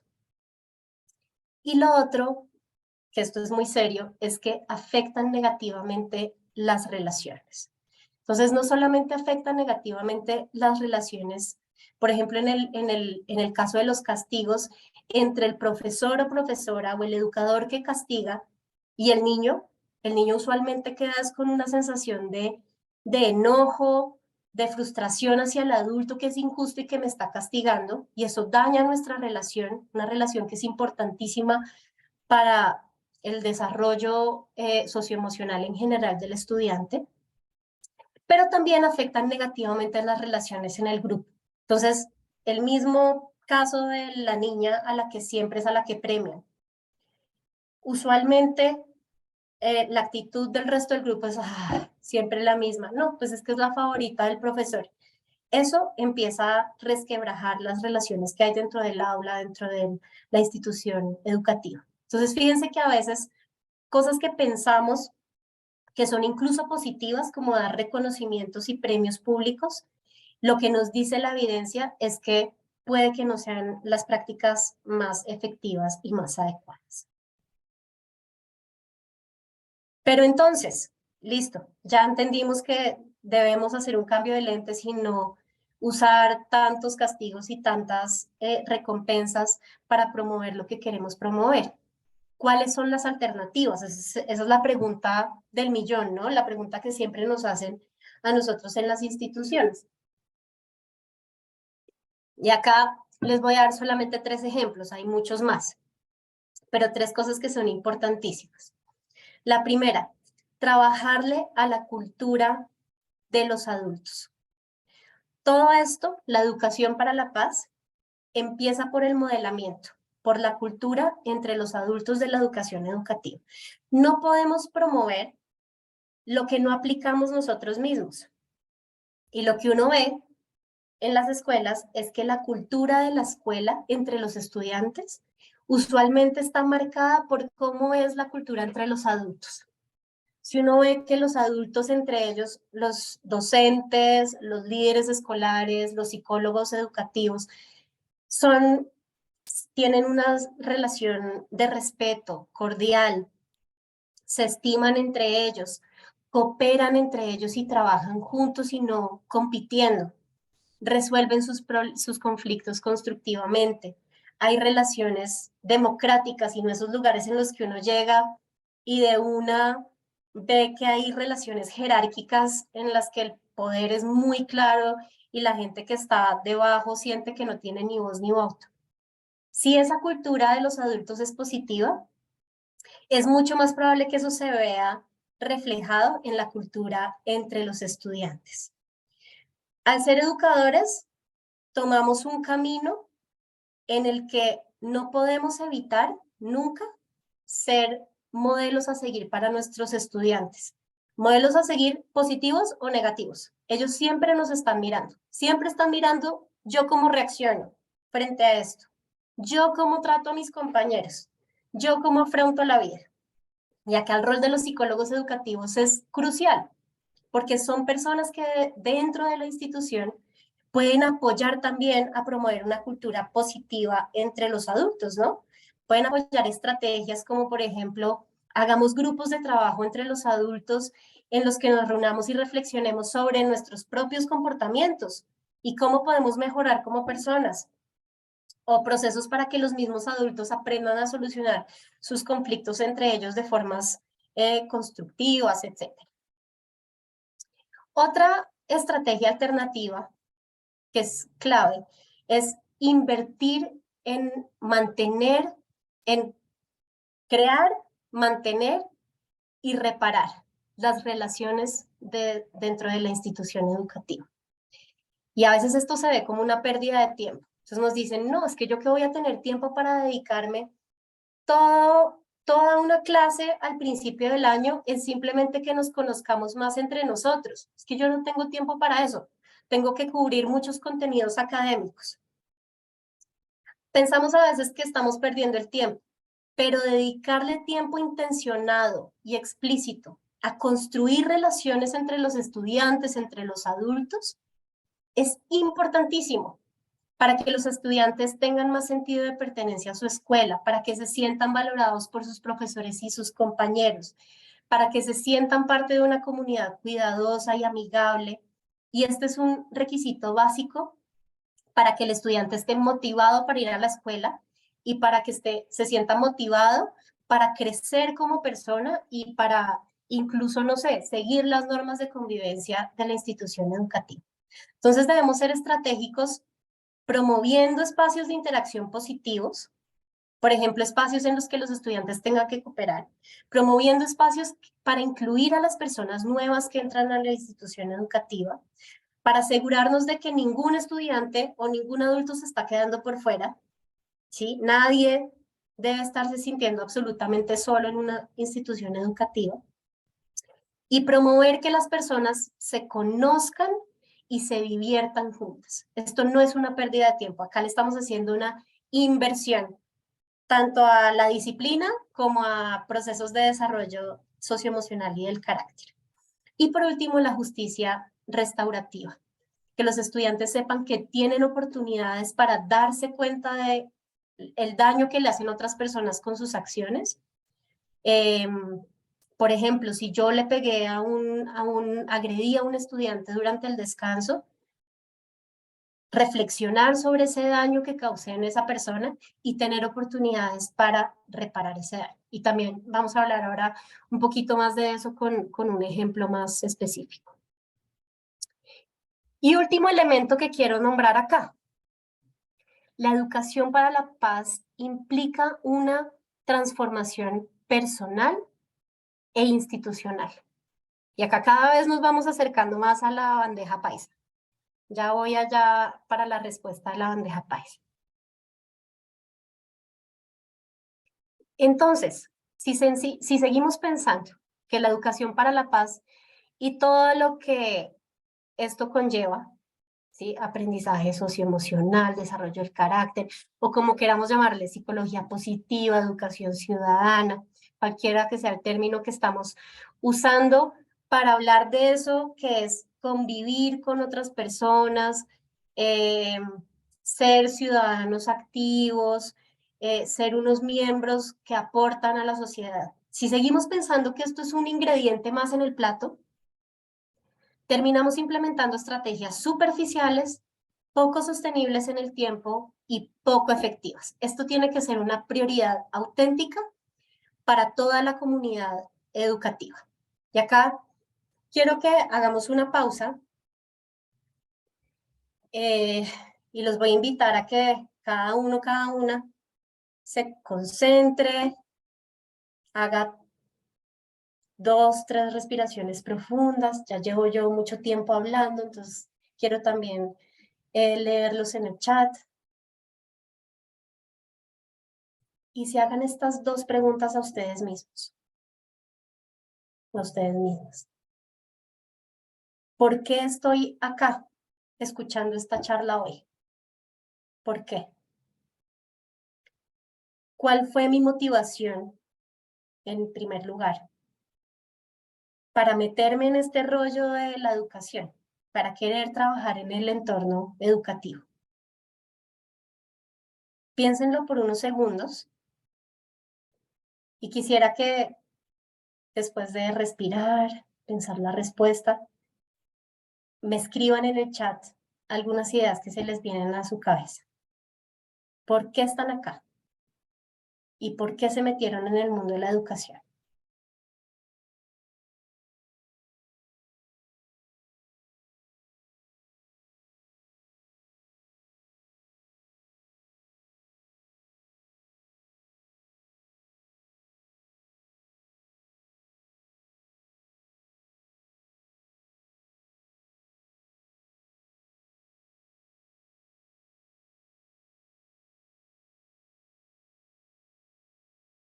Y lo otro, que esto es muy serio, es que afectan negativamente las relaciones. Entonces, no solamente afectan negativamente las relaciones, por ejemplo, en el caso de los castigos, entre el profesor o profesora o el educador que castiga y el niño usualmente queda con una sensación de enojo, de frustración hacia el adulto que es injusto y que me está castigando, y eso daña nuestra relación, una relación que es importantísima para el desarrollo socioemocional en general del estudiante, pero también afectan negativamente las relaciones en el grupo. Entonces, el mismo caso de la niña a la que siempre es a la que premian. Usualmente la actitud del resto del grupo es siempre la misma. No, pues es que es la favorita del profesor. Eso empieza a resquebrajar las relaciones que hay dentro del aula, dentro de la institución educativa. Entonces, fíjense que a veces cosas que pensamos que son incluso positivas, como dar reconocimientos y premios públicos, lo que nos dice la evidencia es que puede que no sean las prácticas más efectivas y más adecuadas. Pero entonces, listo, ya entendimos que debemos hacer un cambio de lentes y no usar tantos castigos y tantas recompensas para promover lo que queremos promover. ¿Cuáles son las alternativas? Esa es la pregunta del millón, ¿no? La pregunta que siempre nos hacen a nosotros en las instituciones. Y acá les voy a dar solamente 3 ejemplos, hay muchos más, pero 3 cosas que son importantísimas. La primera, trabajarle a la cultura de los adultos. Todo esto, la educación para la paz, empieza por el modelamiento, por la cultura entre los adultos de la educación educativa. No podemos promover lo que no aplicamos nosotros mismos. Y lo que uno ve en las escuelas es que la cultura de la escuela entre los estudiantes usualmente está marcada por cómo es la cultura entre los adultos. Si uno ve que los adultos, entre ellos los docentes, los líderes escolares, los psicólogos educativos, tienen una relación de respeto cordial, se estiman entre ellos, cooperan entre ellos y trabajan juntos y no compitiendo, resuelven sus conflictos constructivamente. Hay relaciones democráticas y no esos lugares en los que uno llega y de una ve que hay relaciones jerárquicas en las que el poder es muy claro y la gente que está debajo siente que no tiene ni voz ni voto. Si esa cultura de los adultos es positiva, es mucho más probable que eso se vea reflejado en la cultura entre los estudiantes. Al ser educadores, tomamos un camino en el que no podemos evitar nunca ser modelos a seguir para nuestros estudiantes. Modelos a seguir positivos o negativos. Ellos siempre nos están mirando. Siempre están mirando yo cómo reacciono frente a esto. Yo cómo trato a mis compañeros. Yo cómo afronto la vida. Y acá el rol de los psicólogos educativos es crucial, porque son personas que dentro de la institución pueden apoyar también a promover una cultura positiva entre los adultos, ¿no? Pueden apoyar estrategias como, por ejemplo, hagamos grupos de trabajo entre los adultos en los que nos reunamos y reflexionemos sobre nuestros propios comportamientos y cómo podemos mejorar como personas, o procesos para que los mismos adultos aprendan a solucionar sus conflictos entre ellos de formas constructivas, etc. Otra estrategia alternativa que es clave es invertir en mantener, en crear, mantener y reparar las relaciones dentro de la institución educativa. Y a veces esto se ve como una pérdida de tiempo. Entonces nos dicen, no, es que yo que voy a tener tiempo para dedicarme toda una clase al principio del año, es simplemente que nos conozcamos más entre nosotros. Es que yo no tengo tiempo para eso. Tengo que cubrir muchos contenidos académicos. Pensamos a veces que estamos perdiendo el tiempo, pero dedicarle tiempo intencionado y explícito a construir relaciones entre los estudiantes, entre los adultos, es importantísimo para que los estudiantes tengan más sentido de pertenencia a su escuela, para que se sientan valorados por sus profesores y sus compañeros, para que se sientan parte de una comunidad cuidadosa y amigable. Y este es un requisito básico para que el estudiante esté motivado para ir a la escuela y para que se sienta motivado para crecer como persona y para incluso, no sé, seguir las normas de convivencia de la institución educativa. Entonces debemos ser estratégicos promoviendo espacios de interacción positivos, por ejemplo, espacios en los que los estudiantes tengan que cooperar, promoviendo espacios para incluir a las personas nuevas que entran a la institución educativa, para asegurarnos de que ningún estudiante o ningún adulto se está quedando por fuera, ¿sí? Nadie debe estarse sintiendo absolutamente solo en una institución educativa, y promover que las personas se conozcan y se diviertan juntas. Esto no es una pérdida de tiempo, acá le estamos haciendo una inversión, tanto a la disciplina como a procesos de desarrollo socioemocional y del carácter. Y por último, la justicia restaurativa, que los estudiantes sepan que tienen oportunidades para darse cuenta de el daño que le hacen otras personas con sus acciones. Por ejemplo, si yo le pegué agredí a un estudiante durante el descanso, reflexionar sobre ese daño que causé en esa persona y tener oportunidades para reparar ese daño. Y también vamos a hablar ahora un poquito más de eso con un ejemplo más específico. Y último elemento que quiero nombrar acá. La educación para la paz implica una transformación personal e institucional. Y acá cada vez nos vamos acercando más a la bandeja paisa. Ya voy allá para la respuesta de la bandeja paisa. Entonces, si seguimos pensando que la educación para la paz y todo lo que esto conlleva, ¿sí? Aprendizaje socioemocional, desarrollo del carácter, o como queramos llamarle, psicología positiva, educación ciudadana, cualquiera que sea el término que estamos usando para hablar de eso, que es convivir con otras personas, ser ciudadanos activos, ser unos miembros que aportan a la sociedad. Si seguimos pensando que esto es un ingrediente más en el plato, terminamos implementando estrategias superficiales, poco sostenibles en el tiempo y poco efectivas. Esto tiene que ser una prioridad auténtica para toda la comunidad educativa. Y acá quiero que hagamos una pausa y los voy a invitar a que cada uno, cada una se concentre, haga 2, 3 respiraciones profundas. Ya llevo yo mucho tiempo hablando, entonces quiero también leerlos en el chat. Y se hagan estas 2 preguntas a ustedes mismos, a ustedes mismas. ¿Por qué estoy acá escuchando esta charla hoy? ¿Por qué? ¿Cuál fue mi motivación en primer lugar para meterme en este rollo de la educación, para querer trabajar en el entorno educativo? Piénsenlo por unos segundos Y quisiera que después de respirar, pensar la respuesta, me escriban en el chat algunas ideas que se les vienen a su cabeza. ¿Por qué están acá? ¿Y por qué se metieron en el mundo de la educación?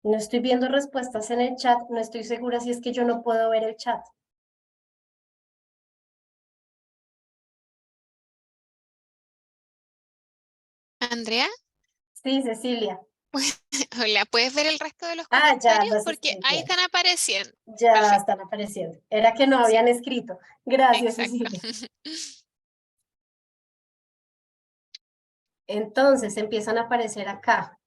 No estoy viendo respuestas en el chat, no estoy segura si es que yo no puedo ver el chat. Andrea, Sí, Cecilia. hola, ¿puedes ver el resto de los Ah, ya comentarios? los Porque estoy ahí viendo. están apareciendo. Ya Perfecto, están apareciendo. Era que no sí, habían escrito. Gracias, exacto. Cecilia. Entonces empiezan a aparecer acá.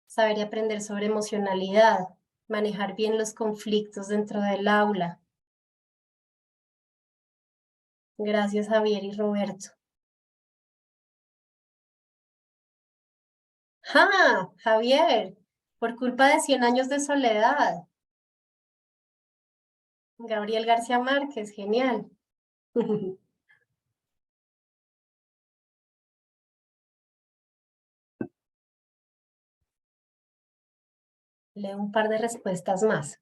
Saber y aprender sobre emocionalidad, manejar bien los conflictos dentro del aula. Gracias, Javier y Roberto. ¡Ja! Javier, por culpa de 100 años de soledad. Gabriel García Márquez, genial. Leo un par de respuestas más.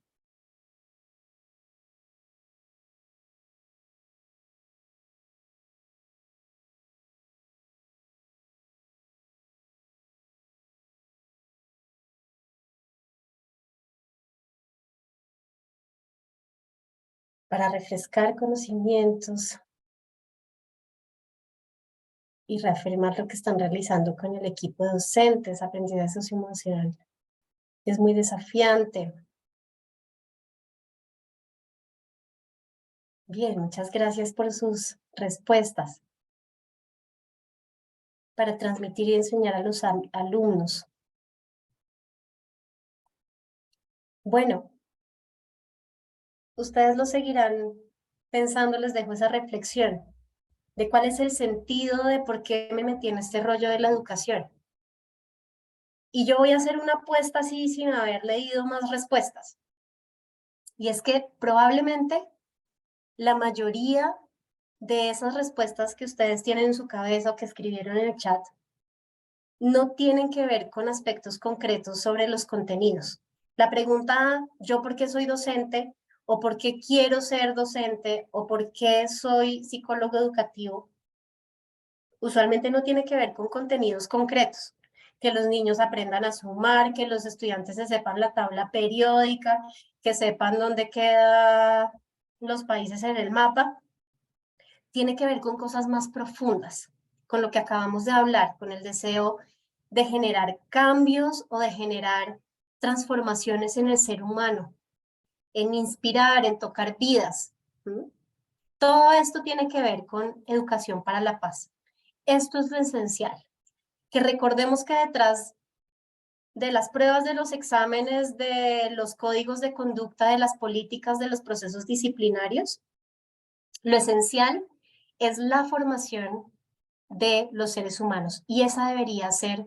Para refrescar conocimientos y reafirmar lo que están realizando con el equipo de docentes, aprendizaje socioemocional. Es muy desafiante. Bien, muchas gracias por sus respuestas. Para transmitir y enseñar a los alumnos. Bueno, ustedes lo seguirán pensando, les dejo esa reflexión de cuál es el sentido de por qué me metí en este rollo de la educación. Y yo voy a hacer una apuesta así sin haber leído más respuestas. Y es que probablemente la mayoría de esas respuestas que ustedes tienen en su cabeza o que escribieron en el chat no tienen que ver con aspectos concretos sobre los contenidos. La pregunta, ¿yo por qué soy docente? ¿O por qué quiero ser docente? ¿O por qué soy psicólogo educativo? Usualmente no tiene que ver con contenidos concretos. Que los niños aprendan a sumar, que los estudiantes se sepan la tabla periódica, que sepan dónde quedan los países en el mapa. Tiene que ver con cosas más profundas, con lo que acabamos de hablar, con el deseo de generar cambios o de generar transformaciones en el ser humano, en inspirar, en tocar vidas. Todo esto tiene que ver con educación para la paz. Esto es lo esencial, que recordemos que detrás de las pruebas, de los exámenes, de los códigos de conducta, de las políticas, de los procesos disciplinarios, lo esencial es la formación de los seres humanos y esa debería ser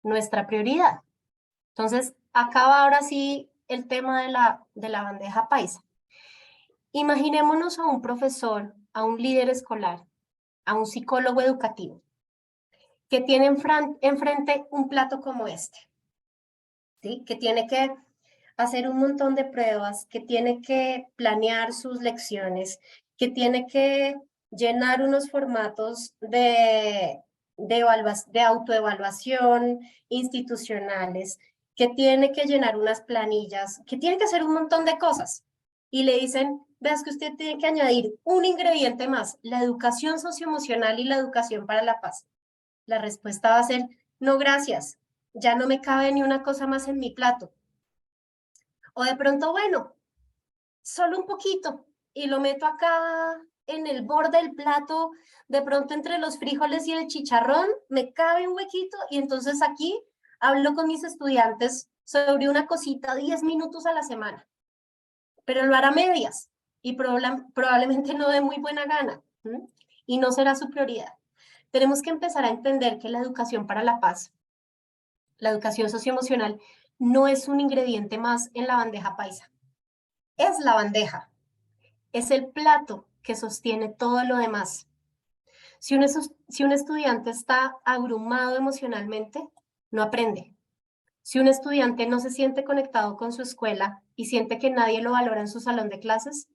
nuestra prioridad. Entonces, acaba ahora sí el tema de la bandeja paisa. Imaginémonos a un profesor, a un líder escolar, a un psicólogo educativo, que tiene enfrente un plato como este, ¿sí? Que tiene que hacer un montón de pruebas, que tiene que planear sus lecciones, que tiene que llenar unos formatos de autoevaluación institucionales, que tiene que llenar unas planillas, que tiene que hacer un montón de cosas. Y le dicen, veas que usted tiene que añadir un ingrediente más, la educación socioemocional y la educación para la paz. La respuesta va a ser, no, gracias, ya no me cabe ni una cosa más en mi plato. O de pronto, bueno, solo un poquito y lo meto acá en el borde del plato, de pronto entre los frijoles y el chicharrón, me cabe un huequito y entonces aquí hablo con mis estudiantes sobre una cosita 10 minutos a la semana, pero lo hará a medias y probablemente no de muy buena gana, ¿m? Y no será su prioridad. Tenemos que empezar a entender que la educación para la paz, la educación socioemocional, no es un ingrediente más en la bandeja paisa. Es la bandeja, es el plato que sostiene todo lo demás. Si un estudiante está abrumado emocionalmente, no aprende. Si un estudiante no se siente conectado con su escuela y siente que nadie lo valora en su salón de clases,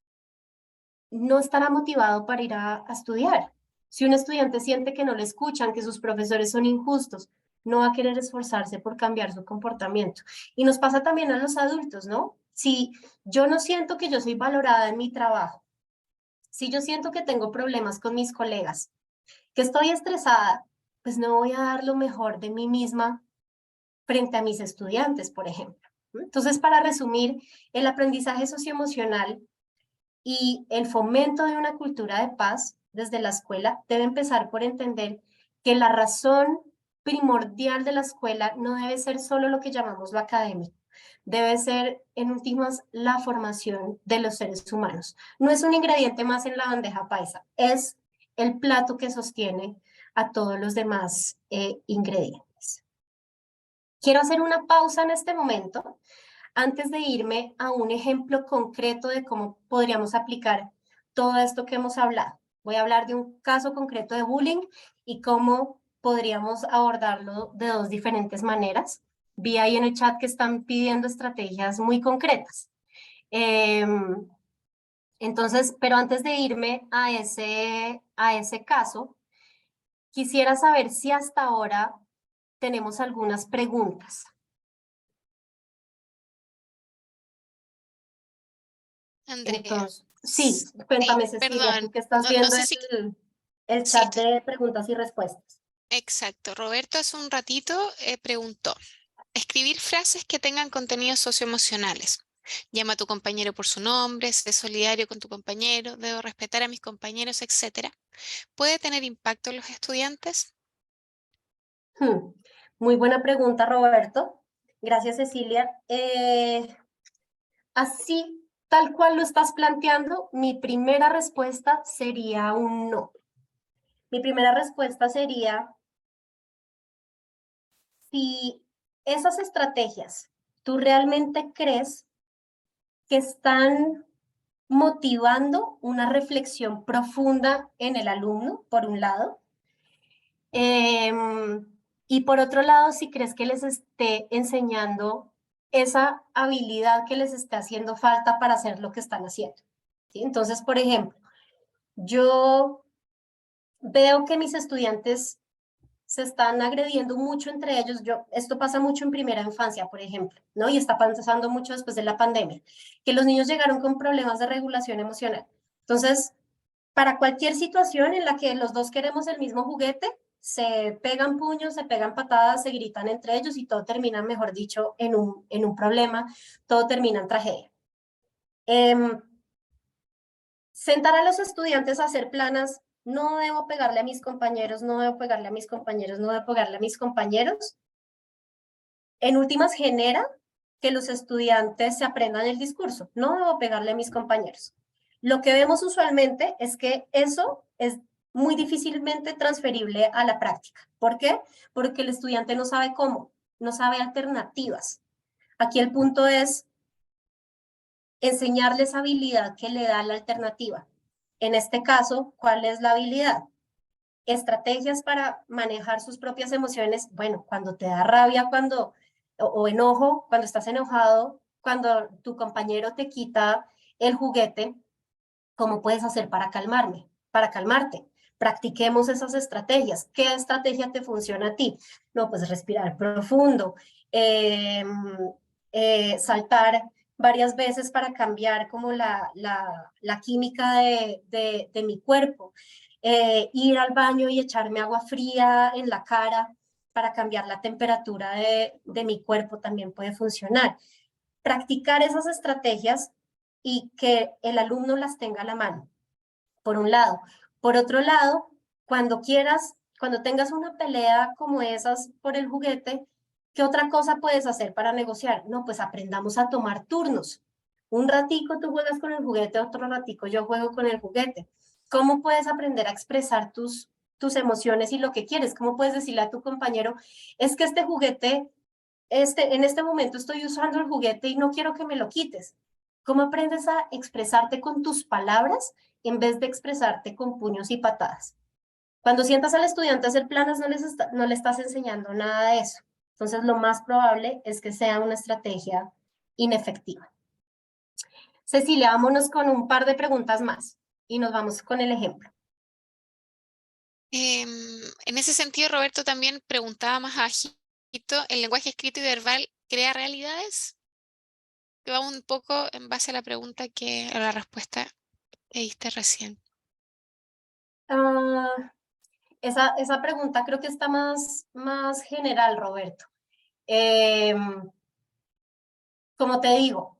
no estará motivado para ir a estudiar. Si un estudiante siente que no le escuchan, que sus profesores son injustos, no va a querer esforzarse por cambiar su comportamiento. Y nos pasa también a los adultos, ¿no? Si yo no siento que yo soy valorada en mi trabajo, si yo siento que tengo problemas con mis colegas, que estoy estresada, pues no voy a dar lo mejor de mí misma frente a mis estudiantes, por ejemplo. Entonces, para resumir, el aprendizaje socioemocional y el fomento de una cultura de paz desde la escuela debe empezar por entender que la razón primordial de la escuela no debe ser solo lo que llamamos lo académico, debe ser en últimas la formación de los seres humanos. No es un ingrediente más en la bandeja paisa, es el plato que sostiene a todos los demás ingredientes. Quiero hacer una pausa en este momento antes de irme a un ejemplo concreto de cómo podríamos aplicar todo esto que hemos hablado. Voy a hablar de un caso concreto de bullying y cómo podríamos abordarlo de dos diferentes maneras. Vi ahí en el chat que están pidiendo estrategias muy concretas. Entonces, pero antes de irme a ese caso, quisiera saber si hasta ahora tenemos algunas preguntas. Andrea. Entonces, sí, cuéntame, Cecilia, Perdón, tú que estás no viendo sé si... el Sí, chat de preguntas y respuestas. exacto. Roberto hace un ratito preguntó, escribir frases que tengan contenidos socioemocionales. Llama a tu compañero por su nombre, sé solidario con tu compañero, debo respetar a mis compañeros, etc. ¿Puede tener impacto en los estudiantes? Muy buena pregunta, Roberto. Gracias, Cecilia. Así, tal cual lo estás planteando, mi primera respuesta sería un no. Mi primera respuesta sería, si esas estrategias tú realmente crees que están motivando una reflexión profunda en el alumno, por un lado, y por otro lado, si crees que les esté enseñando esa habilidad que les está haciendo falta para hacer lo que están haciendo. ¿Sí? Entonces, por ejemplo, yo veo que mis estudiantes se están agrediendo mucho entre ellos. Esto pasa mucho en primera infancia, por ejemplo, ¿no? Y está pasando mucho después de la pandemia, que los niños llegaron con problemas de regulación emocional. Entonces, para cualquier situación en la que los dos queremos el mismo juguete, se pegan puños, se pegan patadas, se gritan entre ellos y todo termina, mejor dicho, en un problema, todo termina en tragedia. Sentar a los estudiantes a hacer planas, no debo pegarle a mis compañeros, no debo pegarle a mis compañeros, no debo pegarle a mis compañeros, en últimas genera que los estudiantes se aprendan el discurso, no debo pegarle a mis compañeros. Lo que vemos usualmente es que eso es muy difícilmente transferible a la práctica. ¿Por qué? Porque el estudiante no sabe cómo, no sabe alternativas. Aquí el punto es enseñarles habilidad que le da la alternativa. En este caso, ¿cuál es la habilidad? Estrategias para manejar sus propias emociones. Bueno, cuando te da rabia, o enojo, cuando estás enojado, cuando tu compañero te quita el juguete, ¿cómo puedes hacer para calmarte? Practiquemos esas estrategias. ¿Qué estrategia te funciona a ti? No, pues respirar profundo, saltar varias veces para cambiar como la química de mi cuerpo, ir al baño y echarme agua fría en la cara para cambiar la temperatura de mi cuerpo también puede funcionar. Practicar esas estrategias y que el alumno las tenga a la mano, por un lado. Por otro lado, cuando tengas una pelea como esas por el juguete, ¿Qué otra cosa puedes hacer para negociar? No, pues aprendamos a tomar turnos. Un ratico tú juegas con el juguete, otro ratico yo juego con el juguete. ¿Cómo puedes aprender a expresar tus emociones y lo que quieres? ¿Cómo puedes decirle a tu compañero, es que este juguete, en este momento estoy usando el juguete y no quiero que me lo quites? ¿Cómo aprendes a expresarte con tus palabras en vez de expresarte con puños y patadas? Cuando sientas al estudiante a hacer planas, no le estás enseñando nada de eso. Entonces, lo más probable es que sea una estrategia inefectiva. Cecilia, vámonos con un par de preguntas más y nos vamos con el ejemplo. En ese sentido, Roberto también preguntaba más abajito, ¿el lenguaje escrito y verbal crea realidades? Que va un poco en base a la pregunta a la respuesta que diste recién. Esa pregunta creo que está más general, Roberto. Como te digo,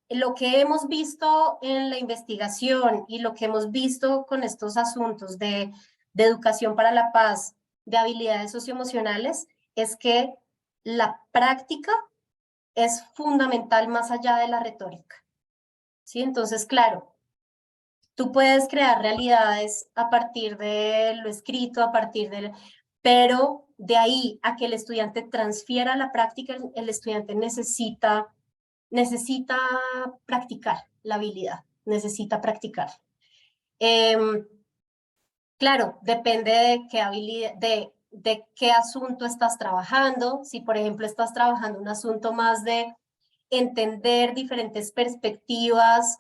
lo que hemos visto en la investigación y lo que hemos visto con estos asuntos de educación para la paz, de habilidades socioemocionales, es que la práctica es fundamental más allá de la retórica. ¿Sí? Entonces, claro, tú puedes crear realidades a partir de lo escrito, pero de ahí a que el estudiante transfiera la práctica, el estudiante necesita practicar la habilidad, necesita practicar. Claro, depende de qué habilidad, de qué asunto estás trabajando. Si, por ejemplo, estás trabajando un asunto más de entender diferentes perspectivas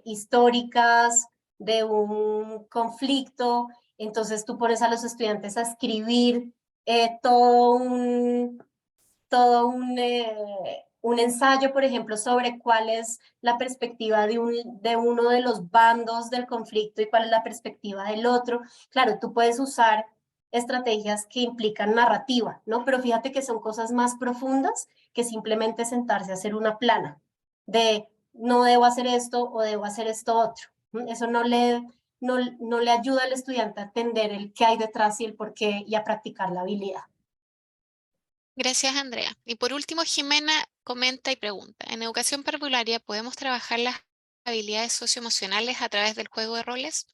históricas de un conflicto, entonces tú pones a los estudiantes a escribir todo un ensayo, por ejemplo, sobre cuál es la perspectiva de uno de los bandos del conflicto y cuál es la perspectiva del otro. Claro, tú puedes usar estrategias que implican narrativa, ¿no? Pero fíjate que son cosas más profundas que simplemente sentarse a hacer una plana de no debo hacer esto o debo hacer esto otro. Eso no le ayuda al estudiante a entender el qué hay detrás y el por qué y a practicar la habilidad. Gracias, Andrea. Y por último, Jimena comenta y pregunta, ¿en educación parvularia podemos trabajar las habilidades socioemocionales a través del juego de roles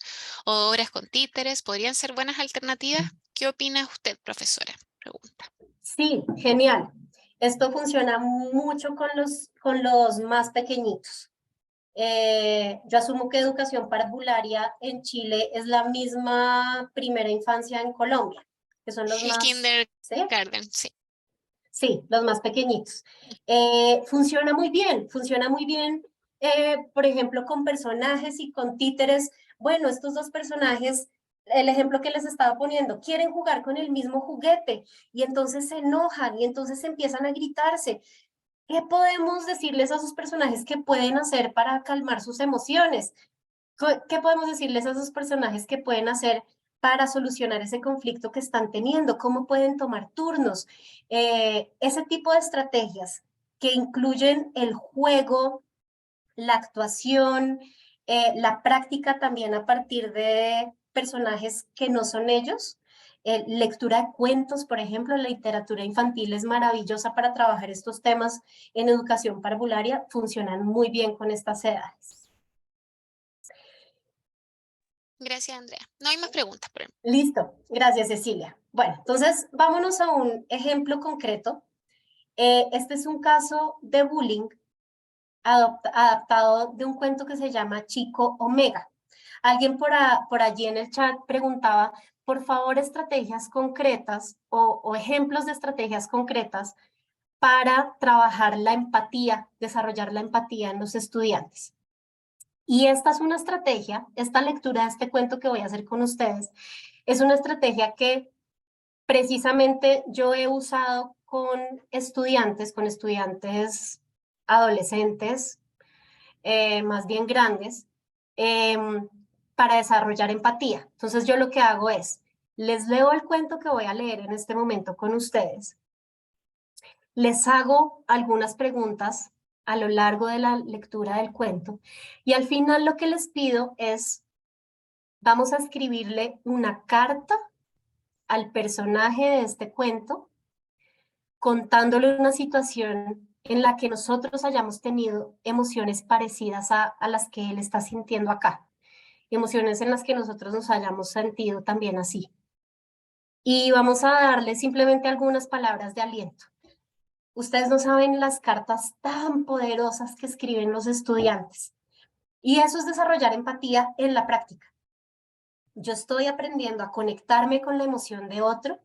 o obras con títeres? ¿Podrían ser buenas alternativas? ¿Qué opina usted, profesora? Pregunta. Sí, genial. Esto funciona mucho con los más pequeñitos. Yo asumo que educación parvularia en Chile es la misma primera infancia en Colombia, que son los El más... kindergarten, sí. Sí, los más pequeñitos. Funciona muy bien, por ejemplo, con personajes y con títeres. Bueno, estos dos personajes, el ejemplo que les estaba poniendo, quieren jugar con el mismo juguete y entonces se enojan y entonces empiezan a gritarse. ¿Qué podemos decirles a esos personajes que pueden hacer para calmar sus emociones? ¿Qué podemos decirles a esos personajes que pueden hacer para solucionar ese conflicto que están teniendo? ¿Cómo pueden tomar turnos? Ese tipo de estrategias que incluyen el juego, la actuación, la práctica también a partir de personajes que no son ellos. Lectura de cuentos, por ejemplo, la literatura infantil es maravillosa para trabajar estos temas en educación parvularia, funcionan muy bien con estas edades. Gracias, Andrea. No hay más preguntas por el momento. Listo, gracias Cecilia. Bueno, entonces vámonos a un ejemplo concreto. Este es un caso de bullying adaptado de un cuento que se llama Chico Omega. Alguien por allí en el chat preguntaba, por favor, estrategias concretas o ejemplos de estrategias concretas para trabajar la empatía, desarrollar la empatía en los estudiantes. Y esta es una estrategia, esta lectura de este cuento que voy a hacer con ustedes, es una estrategia que precisamente yo he usado con estudiantes adolescentes, más bien grandes, para desarrollar empatía. Entonces yo lo que hago es, les leo el cuento que voy a leer en este momento con ustedes, les hago algunas preguntas a lo largo de la lectura del cuento y al final lo que les pido es, vamos a escribirle una carta al personaje de este cuento contándole una situación en la que nosotros hayamos tenido emociones parecidas a las que él está sintiendo acá, emociones en las que nosotros nos hayamos sentido también así. Y vamos a darle simplemente algunas palabras de aliento. Ustedes no saben las cartas tan poderosas que escriben los estudiantes. Y eso es desarrollar empatía en la práctica. Yo estoy aprendiendo a conectarme con la emoción de otro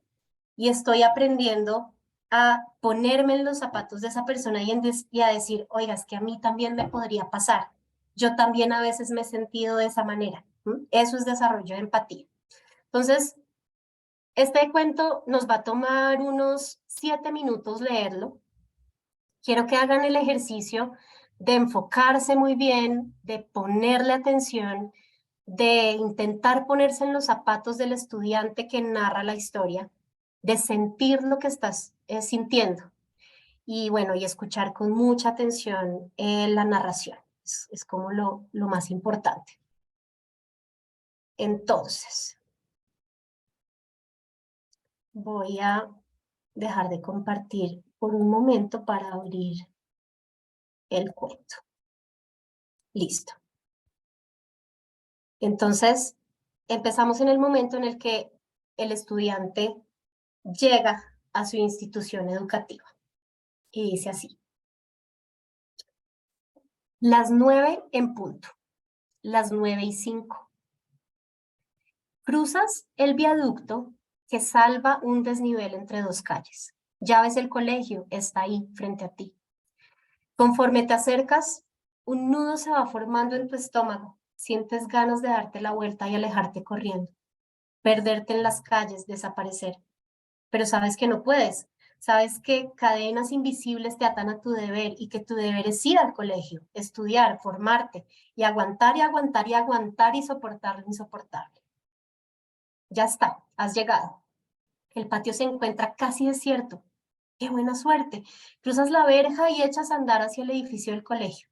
y estoy aprendiendo a ponerme en los zapatos de esa persona y a decir, oiga, es que a mí también me podría pasar. Yo también a veces me he sentido de esa manera. Eso es desarrollo de empatía. Entonces, este cuento nos va a tomar unos 7 minutos leerlo. Quiero que hagan el ejercicio de enfocarse muy bien, de ponerle atención, de intentar ponerse en los zapatos del estudiante que narra la historia, de sentir lo que estás sintiendo y bueno, y escuchar con mucha atención la narración. Es como lo más importante. Entonces, voy a dejar de compartir por un momento para abrir el cuento. Listo. Entonces, empezamos en el momento en el que el estudiante llega a su institución educativa. Y dice así. Las 9 en punto. Las 9:05. Cruzas el viaducto que salva un desnivel entre dos calles. Ya ves el colegio, está ahí frente a ti. Conforme te acercas, un nudo se va formando en tu estómago. Sientes ganas de darte la vuelta y alejarte corriendo. Perderte en las calles, desaparecer. Pero sabes que no puedes. Sabes que cadenas invisibles te atan a tu deber y que tu deber es ir al colegio, estudiar, formarte y aguantar y aguantar y aguantar y soportar lo insoportable. Ya está, has llegado. El patio se encuentra casi desierto. ¡Qué buena suerte! Cruzas la verja y echas a andar hacia el edificio del colegio.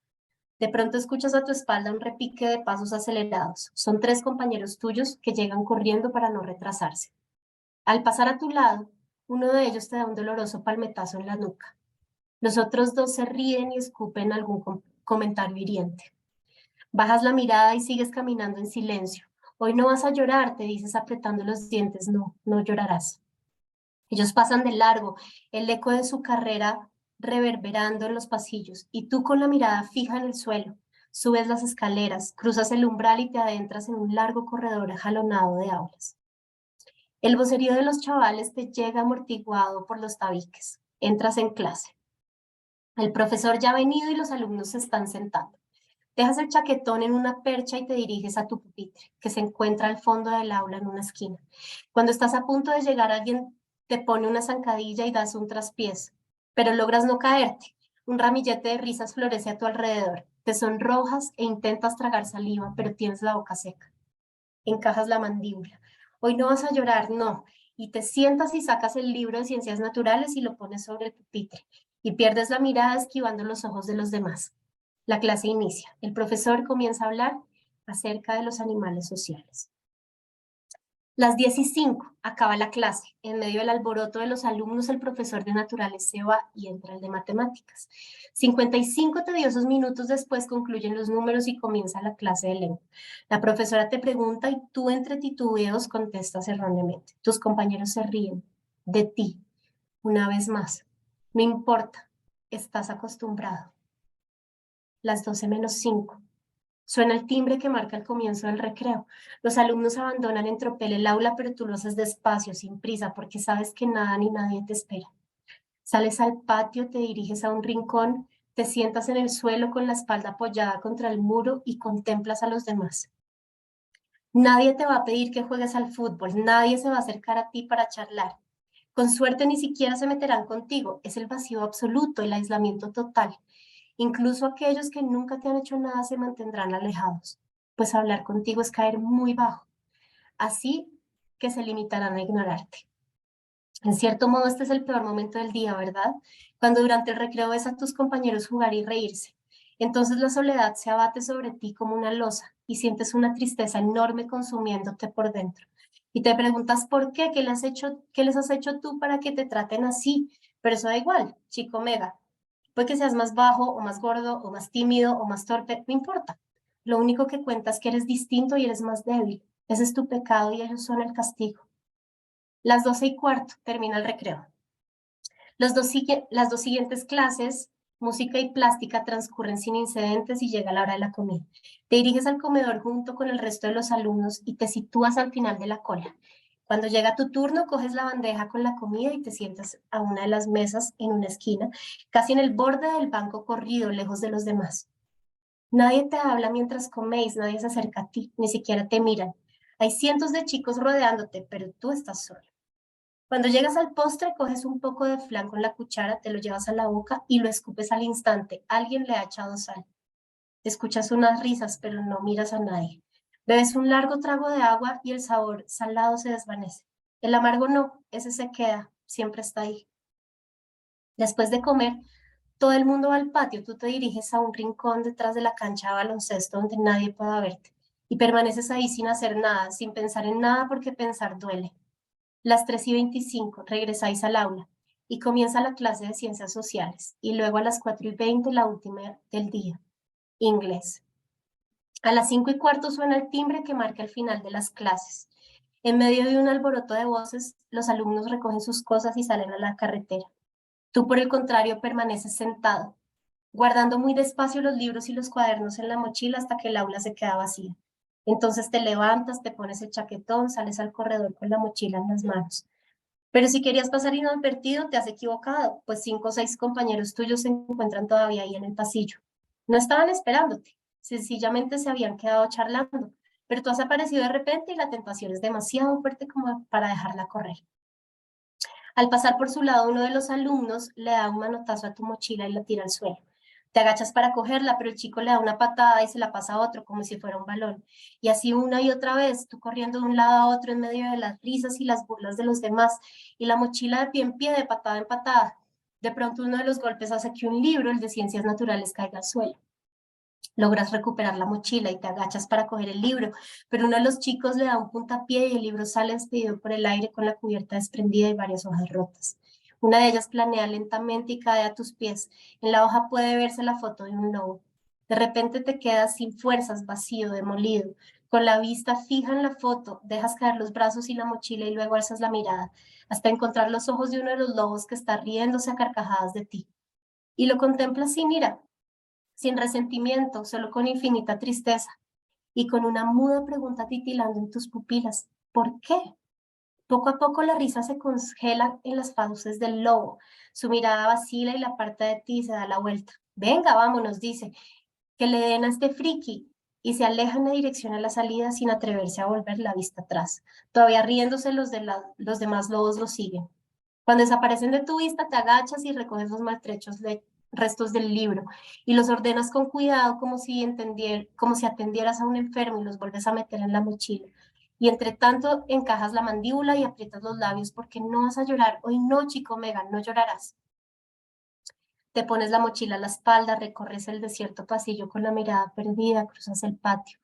De pronto escuchas a tu espalda un repique de pasos acelerados. Son 3 compañeros tuyos que llegan corriendo para no retrasarse. Al pasar a tu lado, uno de ellos te da un doloroso palmetazo en la nuca. Los otros 2 se ríen y escupen algún comentario hiriente. Bajas la mirada y sigues caminando en silencio. Hoy no vas a llorar, te dices apretando los dientes. No, no llorarás. Ellos pasan de largo, el eco de su carrera reverberando en los pasillos, y tú con la mirada fija en el suelo. Subes las escaleras, cruzas el umbral y te adentras en un largo corredor jalonado de aulas. El vocerío de los chavales te llega amortiguado por los tabiques. Entras en clase. El profesor ya ha venido y los alumnos se están sentando. Dejas el chaquetón en una percha y te diriges a tu pupitre, que se encuentra al fondo del aula en una esquina. Cuando estás a punto de llegar, alguien te pone una zancadilla y das un traspiés, pero logras no caerte. Un ramillete de risas florece a tu alrededor. Te sonrojas e intentas tragar saliva, pero tienes la boca seca. Encajas la mandíbula. Hoy no vas a llorar, no. Y te sientas y sacas el libro de ciencias naturales y lo pones sobre el pupitre. Y pierdes la mirada esquivando los ojos de los demás. La clase inicia. El profesor comienza a hablar acerca de los animales sociales. Las 10:05, acaba la clase. En medio del alboroto de los alumnos, el profesor de naturales se va y entra el de matemáticas. 55 tediosos minutos después concluyen los números y comienza la clase de lengua. La profesora te pregunta y tú entre titubeos contestas erróneamente. Tus compañeros se ríen de ti. Una vez más, no importa, estás acostumbrado. Las 12:05. Suena el timbre que marca el comienzo del recreo. Los alumnos abandonan en tropel el aula, pero tú lo haces despacio, sin prisa, porque sabes que nada ni nadie te espera. Sales al patio, te diriges a un rincón, te sientas en el suelo con la espalda apoyada contra el muro y contemplas a los demás. Nadie te va a pedir que juegues al fútbol, nadie se va a acercar a ti para charlar. Con suerte ni siquiera se meterán contigo. Es el vacío absoluto, el aislamiento total. Incluso aquellos que nunca te han hecho nada se mantendrán alejados, pues hablar contigo es caer muy bajo, así que se limitarán a ignorarte. En cierto modo, este es el peor momento del día, ¿verdad? Cuando durante el recreo ves a tus compañeros jugar y reírse. Entonces la soledad se abate sobre ti como una losa y sientes una tristeza enorme consumiéndote por dentro. Y te preguntas por qué, qué les has hecho tú para que te traten así, Pero eso da igual, chico mega. Puede que seas más bajo o más gordo o más tímido o más torpe, no importa. Lo único que cuenta es que eres distinto y eres más débil. Ese es tu pecado y ellos son el castigo. Las 12:15 termina el recreo. Las dos siguientes clases, música y plástica, transcurren sin incidentes y llega la hora de la comida. Te diriges al comedor junto con el resto de los alumnos y te sitúas al final de la cola. Cuando llega tu turno, coges la bandeja con la comida y te sientas a una de las mesas en una esquina, casi en el borde del banco corrido, lejos de los demás. Nadie te habla mientras coméis, nadie se acerca a ti, ni siquiera te miran. Hay cientos de chicos rodeándote, pero tú estás solo. Cuando llegas al postre, coges un poco de flan con la cuchara, te lo llevas a la boca y lo escupes al instante. Alguien le ha echado sal. Escuchas unas risas, pero no miras a nadie. Bebes un largo trago de agua y el sabor salado se desvanece. El amargo no, ese se queda, siempre está ahí. Después de comer, todo el mundo va al patio, tú te diriges a un rincón detrás de la cancha de baloncesto donde nadie pueda verte y permaneces ahí sin hacer nada, sin pensar en nada porque pensar duele. Las 3:25 regresáis al aula y comienza la clase de ciencias sociales y luego a las 4:20 la última del día, inglés. A las 5:15 suena el timbre que marca el final de las clases. En medio de un alboroto de voces, los alumnos recogen sus cosas y salen a la carretera. Tú, por el contrario, permaneces sentado, guardando muy despacio los libros y los cuadernos en la mochila hasta que el aula se queda vacía. Entonces te levantas, te pones el chaquetón, sales al corredor con la mochila en las manos. Pero si querías pasar inadvertido, te has equivocado, pues 5 o 6 compañeros tuyos se encuentran todavía ahí en el pasillo. No estaban esperándote, sencillamente se habían quedado charlando, pero tú has aparecido de repente y la tentación es demasiado fuerte como para dejarla correr. Al pasar por su lado, uno de los alumnos le da un manotazo a tu mochila y la tira al suelo. Te agachas para cogerla, pero el chico le da una patada y se la pasa a otro como si fuera un balón. Y así una y otra vez, tú corriendo de un lado a otro en medio de las risas y las burlas de los demás, y la mochila de pie en pie, de patada en patada. De pronto uno de los golpes hace que un libro, el de ciencias naturales, caiga al suelo. Logras recuperar la mochila y te agachas para coger el libro, pero uno de los chicos le da un puntapié y el libro sale despedido por el aire con la cubierta desprendida y varias hojas rotas. Una de ellas planea lentamente y cae a tus pies. En la hoja puede verse la foto de un lobo. De repente te quedas sin fuerzas, vacío, demolido. Con la vista fija en la foto, dejas caer los brazos y la mochila y luego alzas la mirada, hasta encontrar los ojos de uno de los lobos que está riéndose a carcajadas de ti. Y lo contemplas sin ira, sin resentimiento, solo con infinita tristeza y con una muda pregunta titilando en tus pupilas. ¿Por qué? Poco a poco la risa se congela en las fauces del lobo. Su mirada vacila y la parte de ti se da la vuelta. Venga, vámonos, dice, que le den a este friki. Y se aleja en la dirección a la salida sin atreverse a volver la vista atrás. Todavía riéndose, los demás lobos lo siguen. Cuando desaparecen de tu vista, te agachas y recoges los maltrechos restos del libro y los ordenas con cuidado como si atendieras a un enfermo y los vuelves a meter en la mochila. Y entre tanto encajas la mandíbula y aprietas los labios porque no vas a llorar. Hoy no, chico Megan, no llorarás. Te pones la mochila a la espalda, recorres el desierto pasillo con la mirada perdida, cruzas el patio.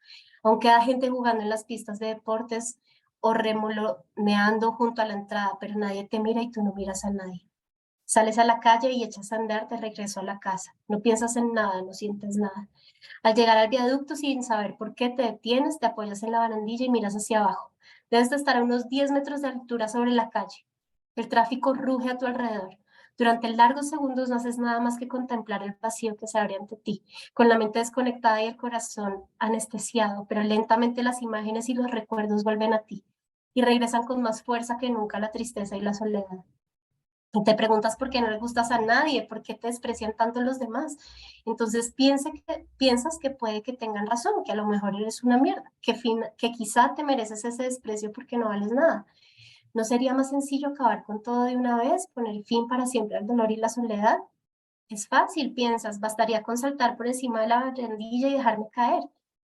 Aún queda gente jugando en las pistas de deportes o remoloneando junto a la entrada, pero nadie te mira y tú no miras a nadie. Sales a la calle y echas a andar de regreso a la casa. No piensas en nada, no sientes nada. Al llegar al viaducto, sin saber por qué te detienes, te apoyas en la barandilla y miras hacia abajo. Debes de estar a unos 10 metros de altura sobre la calle. El tráfico ruge a tu alrededor. Durante largos segundos no haces nada más que contemplar el vacío que se abre ante ti, con la mente desconectada y el corazón anestesiado, pero lentamente las imágenes y los recuerdos vuelven a ti y regresan con más fuerza que nunca la tristeza y la soledad. Y te preguntas por qué no le gustas a nadie, por qué te desprecian tanto los demás. Entonces piensas que puede que tengan razón, que a lo mejor eres una mierda, que quizá te mereces ese desprecio porque no vales nada. ¿No sería más sencillo acabar con todo de una vez, poner fin para siempre al dolor y la soledad? Es fácil, piensas, bastaría con saltar por encima de la barandilla y dejarme caer.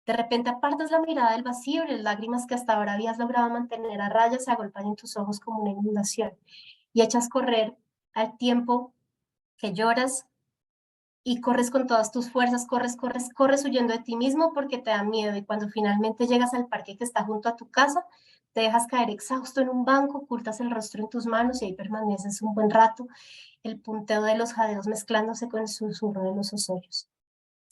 De repente apartas la mirada del vacío y las lágrimas que hasta ahora habías logrado mantener a raya se agolpan en tus ojos como una inundación y echas correr al tiempo que lloras y corres con todas tus fuerzas, corres huyendo de ti mismo porque te da miedo y cuando finalmente llegas al parque que está junto a tu casa, te dejas caer exhausto en un banco, ocultas el rostro en tus manos y ahí permaneces un buen rato, el punteo de los jadeos mezclándose con el susurro de los osollos.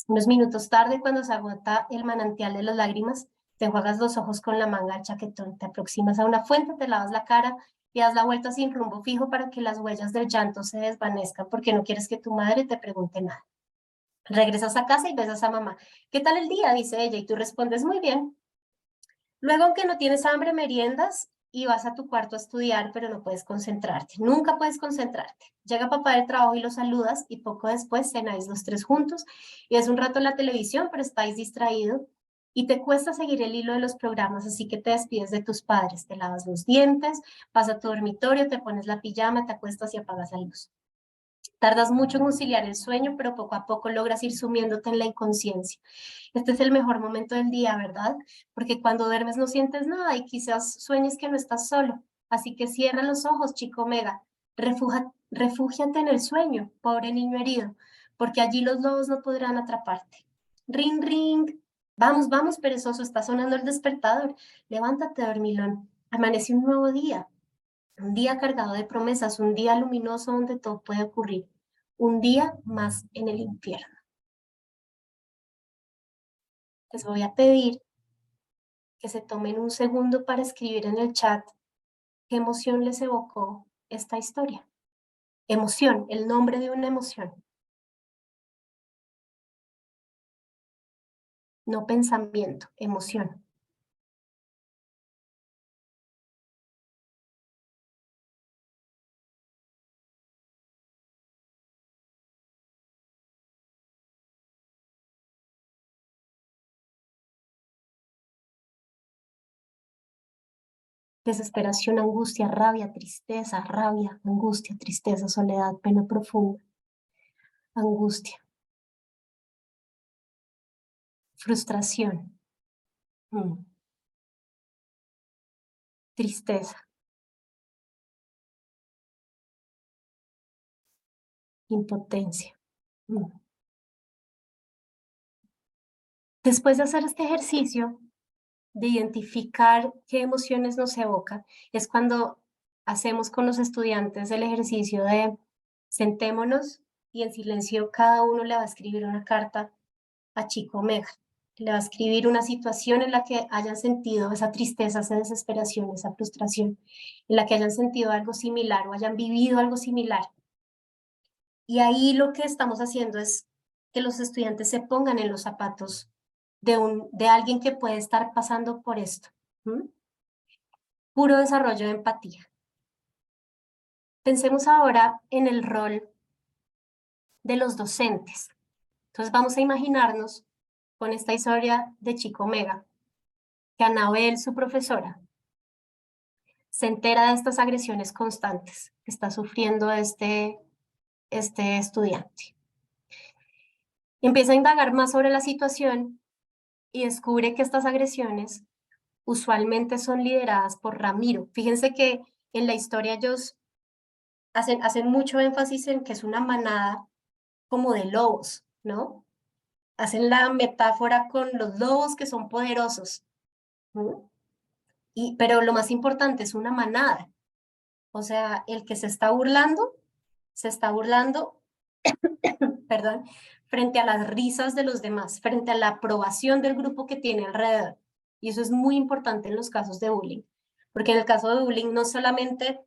Unos minutos tarde, cuando se agota el manantial de las lágrimas, te enjuagas los ojos con la manga del chaquetón, te aproximas a una fuente, te lavas la cara y das la vuelta sin rumbo fijo para que las huellas del llanto se desvanezcan porque no quieres que tu madre te pregunte nada. Regresas a casa y besas a mamá. ¿Qué tal el día?, dice ella, y tú respondes, muy bien. Luego, aunque no tienes hambre, meriendas y vas a tu cuarto a estudiar, pero no puedes concentrarte. Nunca puedes concentrarte. Llega papá del trabajo y lo saludas y poco después cenáis los tres juntos y es un rato en la televisión, pero estáis distraídos y te cuesta seguir el hilo de los programas, así que te despides de tus padres, te lavas los dientes, vas a tu dormitorio, te pones la pijama, te acuestas y apagas la luz. Tardas mucho en conciliar el sueño, pero poco a poco logras ir sumiéndote en la inconsciencia. Este es el mejor momento del día, ¿verdad? Porque cuando duermes no sientes nada y quizás sueñes que no estás solo. Así que cierra los ojos, chico Omega. Refúgiate en el sueño, pobre niño herido, porque allí los lobos no podrán atraparte. Ring, ring. Vamos, vamos, perezoso, está sonando el despertador. Levántate, dormilón. Amanece un nuevo día. Un día cargado de promesas, un día luminoso donde todo puede ocurrir, un día más en el infierno. Les voy a pedir que se tomen un segundo para escribir en el chat qué emoción les evocó esta historia. Emoción, el nombre de una emoción. No pensamiento, emoción. Desesperación, angustia, rabia, tristeza, rabia, angustia, tristeza, soledad, pena profunda, angustia, frustración, tristeza, impotencia. Después de hacer este ejercicio de identificar qué emociones nos evoca, es cuando hacemos con los estudiantes el ejercicio de sentémonos y en silencio cada uno le va a escribir una carta a Chico Omega. Le va a escribir una situación en la que hayan sentido esa tristeza, esa desesperación, esa frustración, en la que hayan sentido algo similar o hayan vivido algo similar. Y ahí lo que estamos haciendo es que los estudiantes se pongan en los zapatos de alguien que puede estar pasando por esto. Puro desarrollo de empatía. Pensemos ahora en el rol de los docentes. Entonces vamos a imaginarnos con esta historia de Chico Omega, que Anabel, su profesora, se entera de estas agresiones constantes que está sufriendo este estudiante. Empieza a indagar más sobre la situación y descubre que estas agresiones usualmente son lideradas por Ramiro. Fíjense que en la historia ellos hacen mucho énfasis en que es una manada como de lobos, ¿no? Hacen la metáfora con los lobos que son poderosos, ¿no? Pero lo más importante es una manada. O sea, el que se está burlando, perdón, frente a las risas de los demás, frente a la aprobación del grupo que tiene alrededor. Y eso es muy importante en los casos de bullying, porque en el caso de bullying no solamente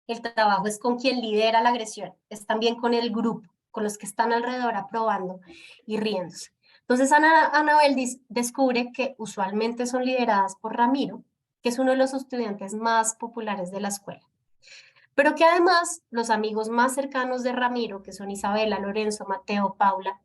el trabajo es con quien lidera la agresión, es también con el grupo, con los que están alrededor aprobando y riéndose. Entonces Anabel descubre que usualmente son lideradas por Ramiro, que es uno de los estudiantes más populares de la escuela. Pero que además los amigos más cercanos de Ramiro, que son Isabela, Lorenzo, Mateo, Paula,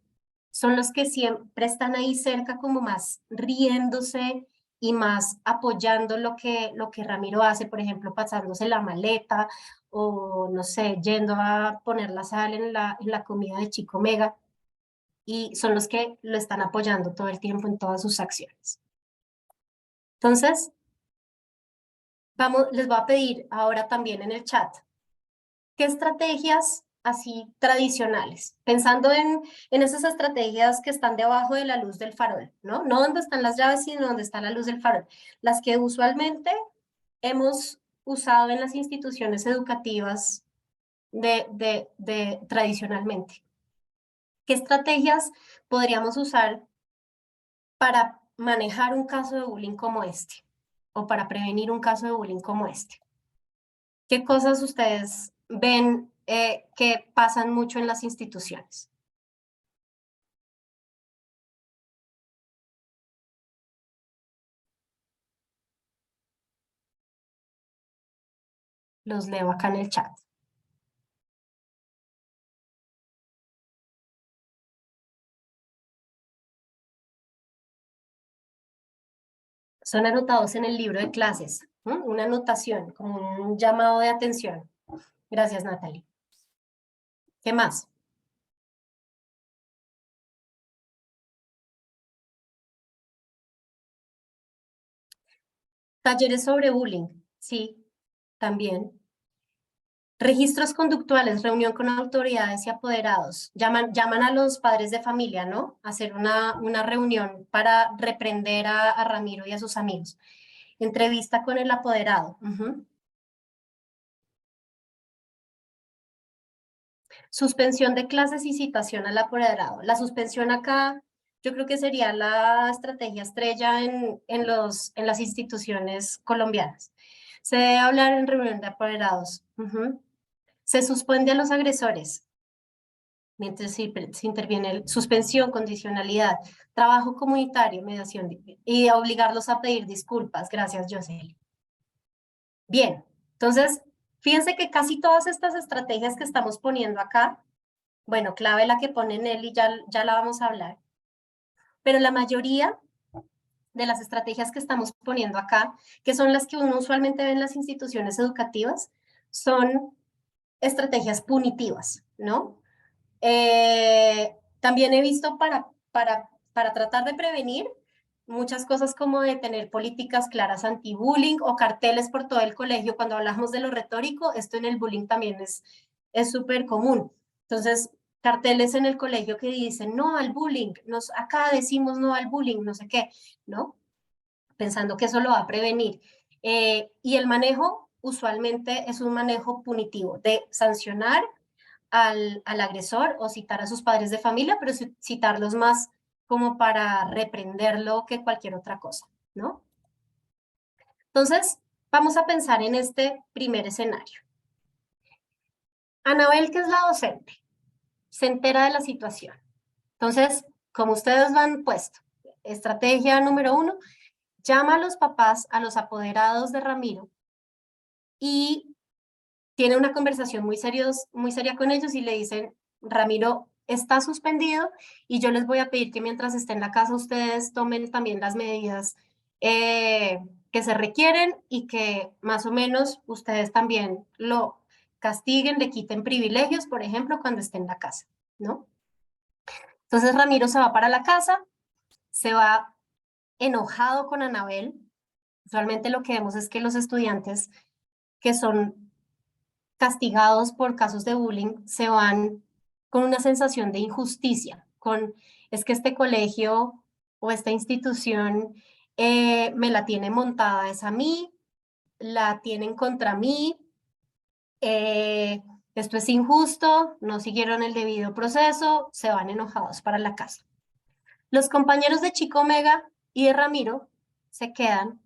son los que siempre están ahí cerca como más riéndose y más apoyando lo que Ramiro hace, por ejemplo, pasándose la maleta o, no sé, yendo a poner la sal en la comida de Chico Omega. Y son los que lo están apoyando todo el tiempo en todas sus acciones. Entonces, les voy a pedir ahora también en el chat, ¿qué estrategias así tradicionales? Pensando en esas estrategias que están debajo de la luz del farol, ¿no? No donde están las llaves, sino donde está la luz del farol. Las que usualmente hemos usado en las instituciones educativas tradicionalmente? ¿Qué estrategias podríamos usar para manejar un caso de bullying como este? O para prevenir un caso de bullying como este. ¿Qué cosas ustedes ven que pasan mucho en las instituciones? Los leo acá en el chat. Son anotados en el libro de clases, ¿no? Una anotación, como un llamado de atención. Gracias, Natalie. ¿Qué más? Talleres sobre bullying, sí, también. Registros conductuales, reunión con autoridades y apoderados. Llaman a los padres de familia, ¿no? A hacer una reunión para reprender a Ramiro y a sus amigos. Entrevista con el apoderado. Suspensión de clases y citación al apoderado. La suspensión acá, yo creo que sería la estrategia estrella en las instituciones colombianas. Se debe hablar en reunión de apoderados. Se suspende a los agresores. Mientras se interviene suspensión, condicionalidad, trabajo comunitario, mediación y obligarlos a pedir disculpas. Gracias, Josely. Bien, entonces, fíjense que casi todas estas estrategias que estamos poniendo acá, bueno, clave la que pone Nelly, ya la vamos a hablar, pero la mayoría de las estrategias que estamos poniendo acá, que son las que uno usualmente ve en las instituciones educativas, son estrategias punitivas, ¿no? También he visto para tratar de prevenir muchas cosas como de tener políticas claras anti-bullying o carteles por todo el colegio. Cuando hablamos de lo retórico, esto en el bullying también es súper común. Entonces, carteles en el colegio que dicen no al bullying, acá decimos no al bullying, no sé qué, ¿no? Pensando que eso lo va a prevenir. Y el manejo usualmente es un manejo punitivo, de sancionar al agresor o citar a sus padres de familia, pero citarlos más como para reprenderlo que cualquier otra cosa, ¿no? Entonces, vamos a pensar en este primer escenario. Anabel, que es la docente, se entera de la situación. Entonces, como ustedes lo han puesto, estrategia número 1, llama a los papás, a los apoderados de Ramiro y tiene una conversación muy seria con ellos y le dicen, Ramiro está suspendido y yo les voy a pedir que mientras esté en la casa ustedes tomen también las medidas que se requieren y que más o menos ustedes también lo castiguen, le quiten privilegios, por ejemplo, cuando esté en la casa, ¿no? Entonces Ramiro se va para la casa, se va enojado con Anabel. Usualmente lo que vemos es que los estudiantes que son castigados por casos de bullying se van con una sensación de injusticia, es que este colegio o esta institución me la tiene montada es a mí, la tienen contra mí, esto es injusto, no siguieron el debido proceso, se van enojados para la casa. Los compañeros de Chico Omega y de Ramiro se quedan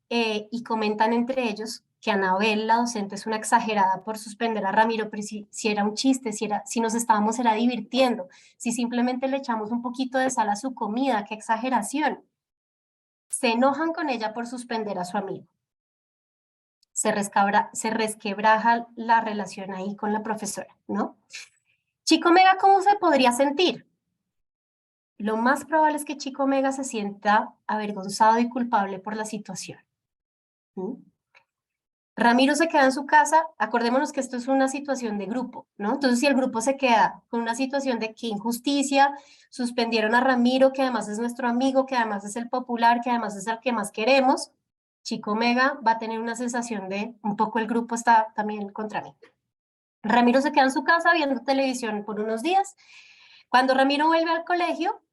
y comentan entre ellos que Anabel, la docente, es una exagerada por suspender a Ramiro, pero si era un chiste, si nos estábamos divirtiendo, si simplemente le echamos un poquito de sal a su comida, qué exageración. Se enojan con ella por suspender a su amigo. Se resquebraja la relación ahí con la profesora, ¿no? Chico Omega, ¿cómo se podría sentir? Lo más probable es que Chico Omega se sienta avergonzado y culpable por la situación. Ramiro se queda en su casa, acordémonos que esto es una situación de grupo, ¿no? Entonces, si el grupo se queda con una situación de que injusticia, suspendieron a Ramiro, que además es nuestro amigo, que además es el popular, que además es el que más queremos, Chico Omega va a tener una sensación de un poco el grupo está también contra mí. Ramiro se queda en su casa viendo televisión por unos días. Cuando Ramiro vuelve al colegio,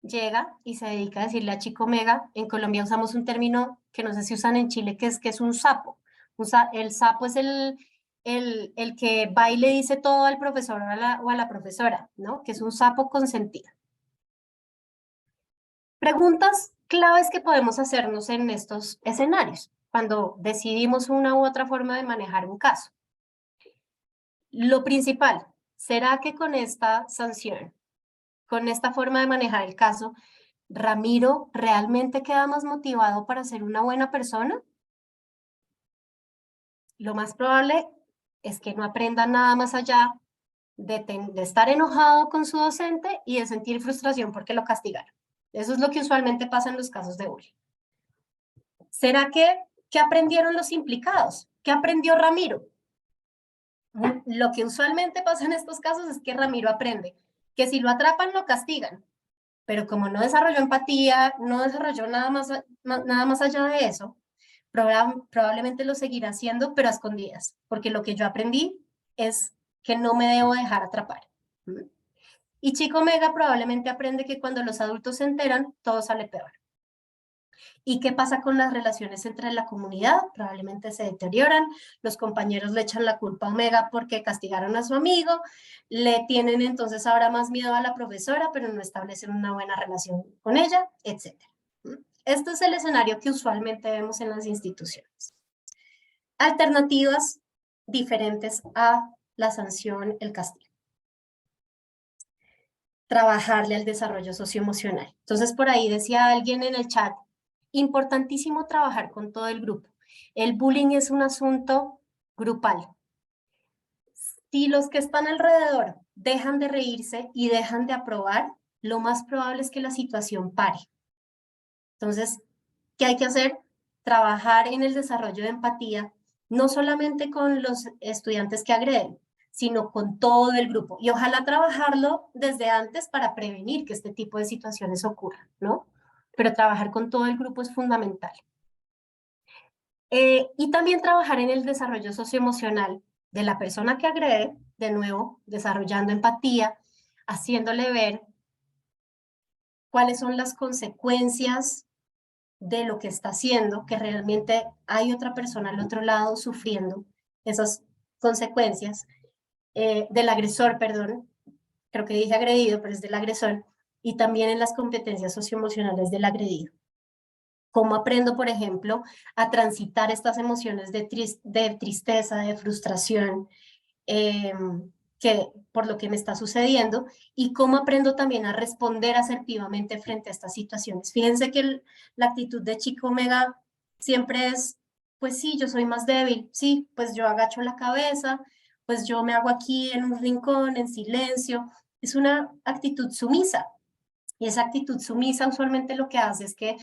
llega y se dedica a decirle a Chico Mega. En Colombia usamos un término que no sé si usan en Chile, que es un sapo. El sapo es el que va y le dice todo al profesor o a la profesora, ¿no? Que es un sapo consentido. Preguntas claves que podemos hacernos en estos escenarios, cuando decidimos una u otra forma de manejar un caso. Lo principal, ¿será que con esta sanción, con esta forma de manejar el caso, Ramiro realmente queda más motivado para ser una buena persona? Lo más probable es que no aprenda nada más allá de estar enojado con su docente y de sentir frustración porque lo castigaron. Eso es lo que usualmente pasa en los casos de bullying. ¿Será que aprendieron los implicados? ¿Qué aprendió Ramiro? Lo que usualmente pasa en estos casos es que Ramiro aprende que si lo atrapan lo castigan, pero como no desarrolló empatía, no desarrolló nada más allá de eso, probablemente lo seguirá haciendo, pero a escondidas, porque lo que yo aprendí es que no me debo dejar atrapar. Y Chico Mega probablemente aprende que cuando los adultos se enteran, todo sale peor. ¿Y qué pasa con las relaciones entre la comunidad? Probablemente se deterioran, los compañeros le echan la culpa a Omega porque castigaron a su amigo, le tienen entonces ahora más miedo a la profesora, pero no establecen una buena relación con ella, etc. Este es el escenario que usualmente vemos en las instituciones. Alternativas diferentes a la sanción, el castigo. Trabajarle al desarrollo socioemocional. Entonces, por ahí decía alguien en el chat, importantísimo trabajar con todo el grupo. El bullying es un asunto grupal. Si los que están alrededor dejan de reírse y dejan de aprobar, lo más probable es que la situación pare. Entonces, ¿qué hay que hacer? Trabajar en el desarrollo de empatía, no solamente con los estudiantes que agreden, sino con todo el grupo. Y ojalá trabajarlo desde antes para prevenir que este tipo de situaciones ocurran, ¿no? Pero trabajar con todo el grupo es fundamental. Y también trabajar en el desarrollo socioemocional de la persona que agrede, de nuevo, desarrollando empatía, haciéndole ver cuáles son las consecuencias de lo que está haciendo, que realmente hay otra persona al otro lado sufriendo esas consecuencias, del agresor, perdón, creo que dije agredido, pero es del agresor, y también en las competencias socioemocionales del agredido. ¿Cómo aprendo, por ejemplo, a transitar estas emociones de tristeza, de frustración, por lo que me está sucediendo, y cómo aprendo también a responder asertivamente frente a estas situaciones? Fíjense que la actitud de Chico Mega siempre es, pues sí, yo soy más débil, sí, pues yo agacho la cabeza, pues yo me hago aquí en un rincón, en silencio. Es una actitud sumisa, y esa actitud sumisa usualmente lo que hace es que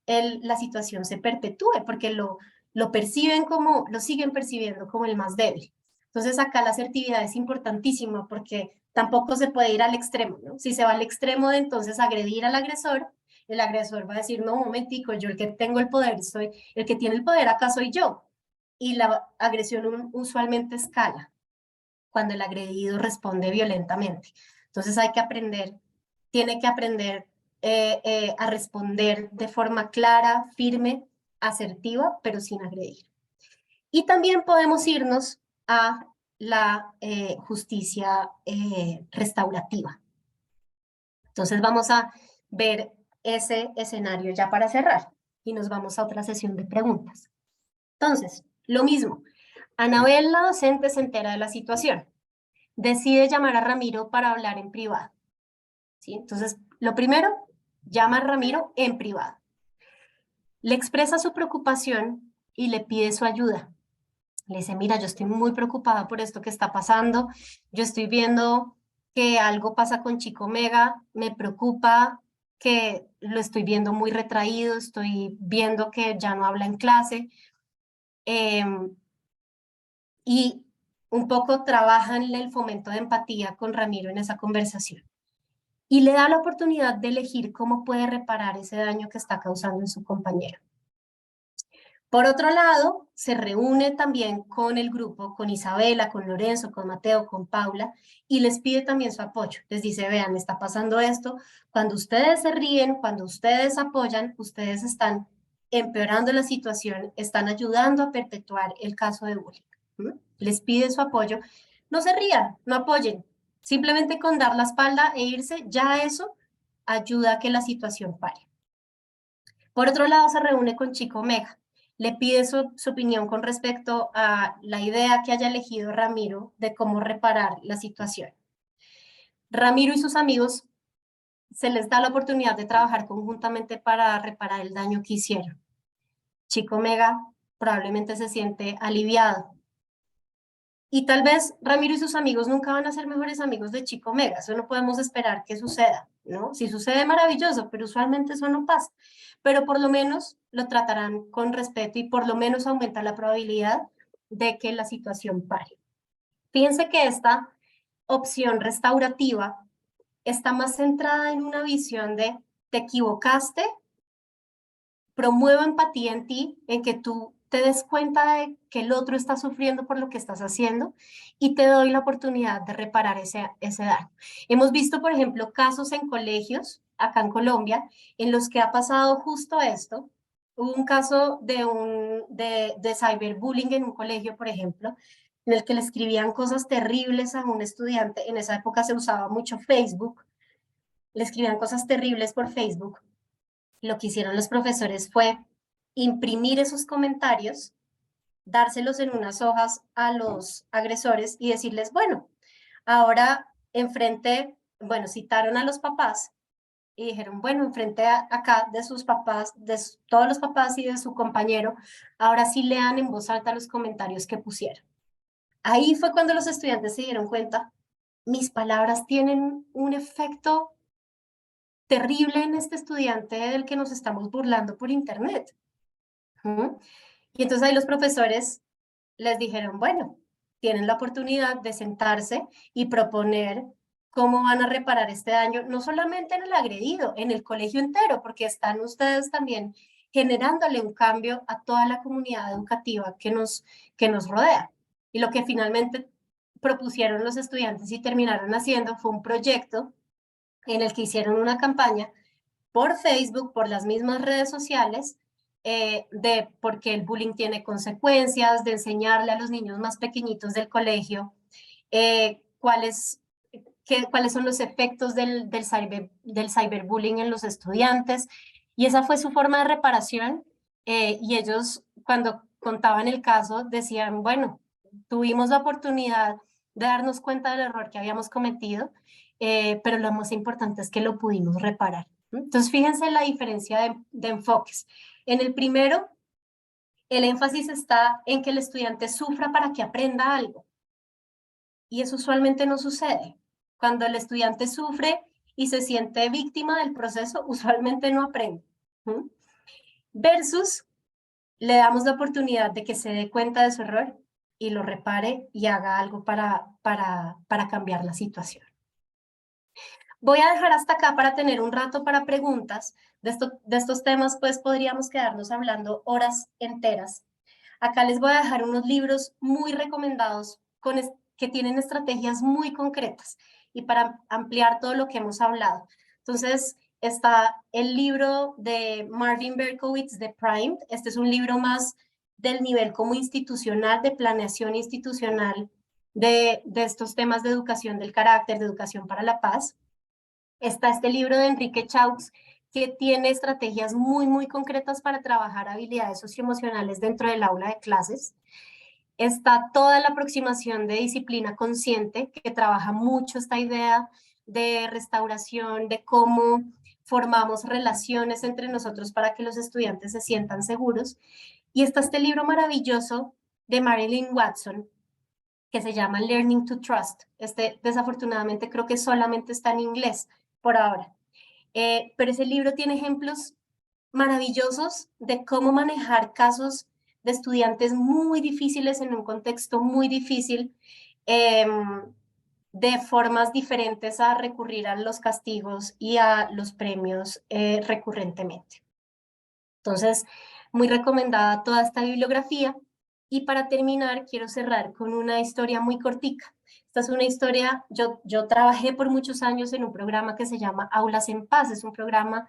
la situación se perpetúe, porque lo perciben como, lo siguen percibiendo como el más débil. Entonces acá la asertividad es importantísima porque tampoco se puede ir al extremo, ¿no? Si se va al extremo de entonces agredir al agresor, el agresor va a decir, no, un momentico, yo el que tengo el poder, el que tiene el poder acá soy yo. Y la agresión usualmente escala cuando el agredido responde violentamente. Entonces hay que aprender, tiene que aprender a responder de forma clara, firme, asertiva, pero sin agredir. Y también podemos irnos a la justicia restaurativa. Entonces vamos a ver ese escenario ya para cerrar y nos vamos a otra sesión de preguntas. Entonces, lo mismo, Anabel, la docente, se entera de la situación. Decide llamar a Ramiro para hablar en privado. ¿Sí? Entonces, lo primero, llama a Ramiro en privado. Le expresa su preocupación y le pide su ayuda. Le dice, mira, yo estoy muy preocupada por esto que está pasando. Yo estoy viendo que algo pasa con Chico Mega. Me preocupa que lo estoy viendo muy retraído. Estoy viendo que ya no habla en clase. Y un poco trabaja en el fomento de empatía con Ramiro en esa conversación. Y le da la oportunidad de elegir cómo puede reparar ese daño que está causando en su compañero. Por otro lado, se reúne también con el grupo, con Isabela, con Lorenzo, con Mateo, con Paula, y les pide también su apoyo. Les dice, vean, está pasando esto. Cuando ustedes se ríen, cuando ustedes apoyan, ustedes están empeorando la situación, están ayudando a perpetuar el caso de bullying. Les pide su apoyo. No se rían, no apoyen. Simplemente con dar la espalda e irse, ya eso ayuda a que la situación pare. Por otro lado, se reúne con Chico Omega. Le pide su opinión con respecto a la idea que haya elegido Ramiro de cómo reparar la situación. Ramiro y sus amigos se les da la oportunidad de trabajar conjuntamente para reparar el daño que hicieron. Chico Omega probablemente se siente aliviado. Y tal vez Ramiro y sus amigos nunca van a ser mejores amigos de Chico Omega. Eso no podemos esperar que suceda, ¿no? Si sucede, maravilloso, pero usualmente eso no pasa. Pero por lo menos lo tratarán con respeto y por lo menos aumenta la probabilidad de que la situación pare. Fíjense que esta opción restaurativa está más centrada en una visión de te equivocaste, promuevo empatía en ti, en que tú te des cuenta de que el otro está sufriendo por lo que estás haciendo y te doy la oportunidad de reparar ese daño. Hemos visto, por ejemplo, casos en colegios, acá en Colombia, en los que ha pasado justo esto. Hubo un caso de cyberbullying en un colegio, por ejemplo, en el que le escribían cosas terribles a un estudiante. En esa época se usaba mucho Facebook. Le escribían cosas terribles por Facebook. Lo que hicieron los profesores fue imprimir esos comentarios, dárselos en unas hojas a los agresores y decirles, bueno, ahora enfrente, bueno, citaron a los papás y dijeron, bueno, enfrente acá de sus papás, todos los papás y de su compañero, ahora sí lean en voz alta los comentarios que pusieron. Ahí fue cuando los estudiantes se dieron cuenta, mis palabras tienen un efecto terrible en este estudiante del que nos estamos burlando por internet. Y entonces ahí los profesores les dijeron, bueno, tienen la oportunidad de sentarse y proponer cómo van a reparar este daño, no solamente en el agredido, en el colegio entero, porque están ustedes también generándole un cambio a toda la comunidad educativa que nos rodea. Y lo que finalmente propusieron los estudiantes y terminaron haciendo fue un proyecto en el que hicieron una campaña por Facebook, por las mismas redes sociales, de por qué el bullying tiene consecuencias, de enseñarle a los niños más pequeñitos del colegio cuáles son los efectos del cyberbullying en los estudiantes. Y esa fue su forma de reparación. Y ellos, cuando contaban el caso, decían, bueno, tuvimos la oportunidad de darnos cuenta del error que habíamos cometido, pero lo más importante es que lo pudimos reparar. Entonces, fíjense la diferencia de enfoques. En el primero, el énfasis está en que el estudiante sufra para que aprenda algo. Y eso usualmente no sucede. Cuando el estudiante sufre y se siente víctima del proceso, usualmente no aprende. Versus, le damos la oportunidad de que se dé cuenta de su error y lo repare y haga algo para cambiar la situación. Voy a dejar hasta acá para tener un rato para preguntas. De estos temas, pues podríamos quedarnos hablando horas enteras. Acá les voy a dejar unos libros muy recomendados que tienen estrategias muy concretas y para ampliar todo lo que hemos hablado. Entonces, está el libro de Marvin Berkowitz de Primed. Este es un libro más del nivel como institucional, de planeación institucional de estos temas de educación del carácter, de educación para la paz. Está este libro de Enrique Chaux, que tiene estrategias muy, muy concretas para trabajar habilidades socioemocionales dentro del aula de clases. Está toda la aproximación de disciplina consciente, que trabaja mucho esta idea de restauración, de cómo formamos relaciones entre nosotros para que los estudiantes se sientan seguros. Y está este libro maravilloso de Marilyn Watson, que se llama Learning to Trust. Este, desafortunadamente, creo que solamente está en inglés por ahora. Pero ese libro tiene ejemplos maravillosos de cómo manejar casos de estudiantes muy difíciles en un contexto muy difícil, de formas diferentes a recurrir a los castigos y a los premios recurrentemente. Entonces, Muy recomendada toda esta bibliografía. Y para terminar, quiero cerrar con una historia muy cortica. Esta es una historia, yo trabajé por muchos años en un programa que se llama Aulas en Paz, es un programa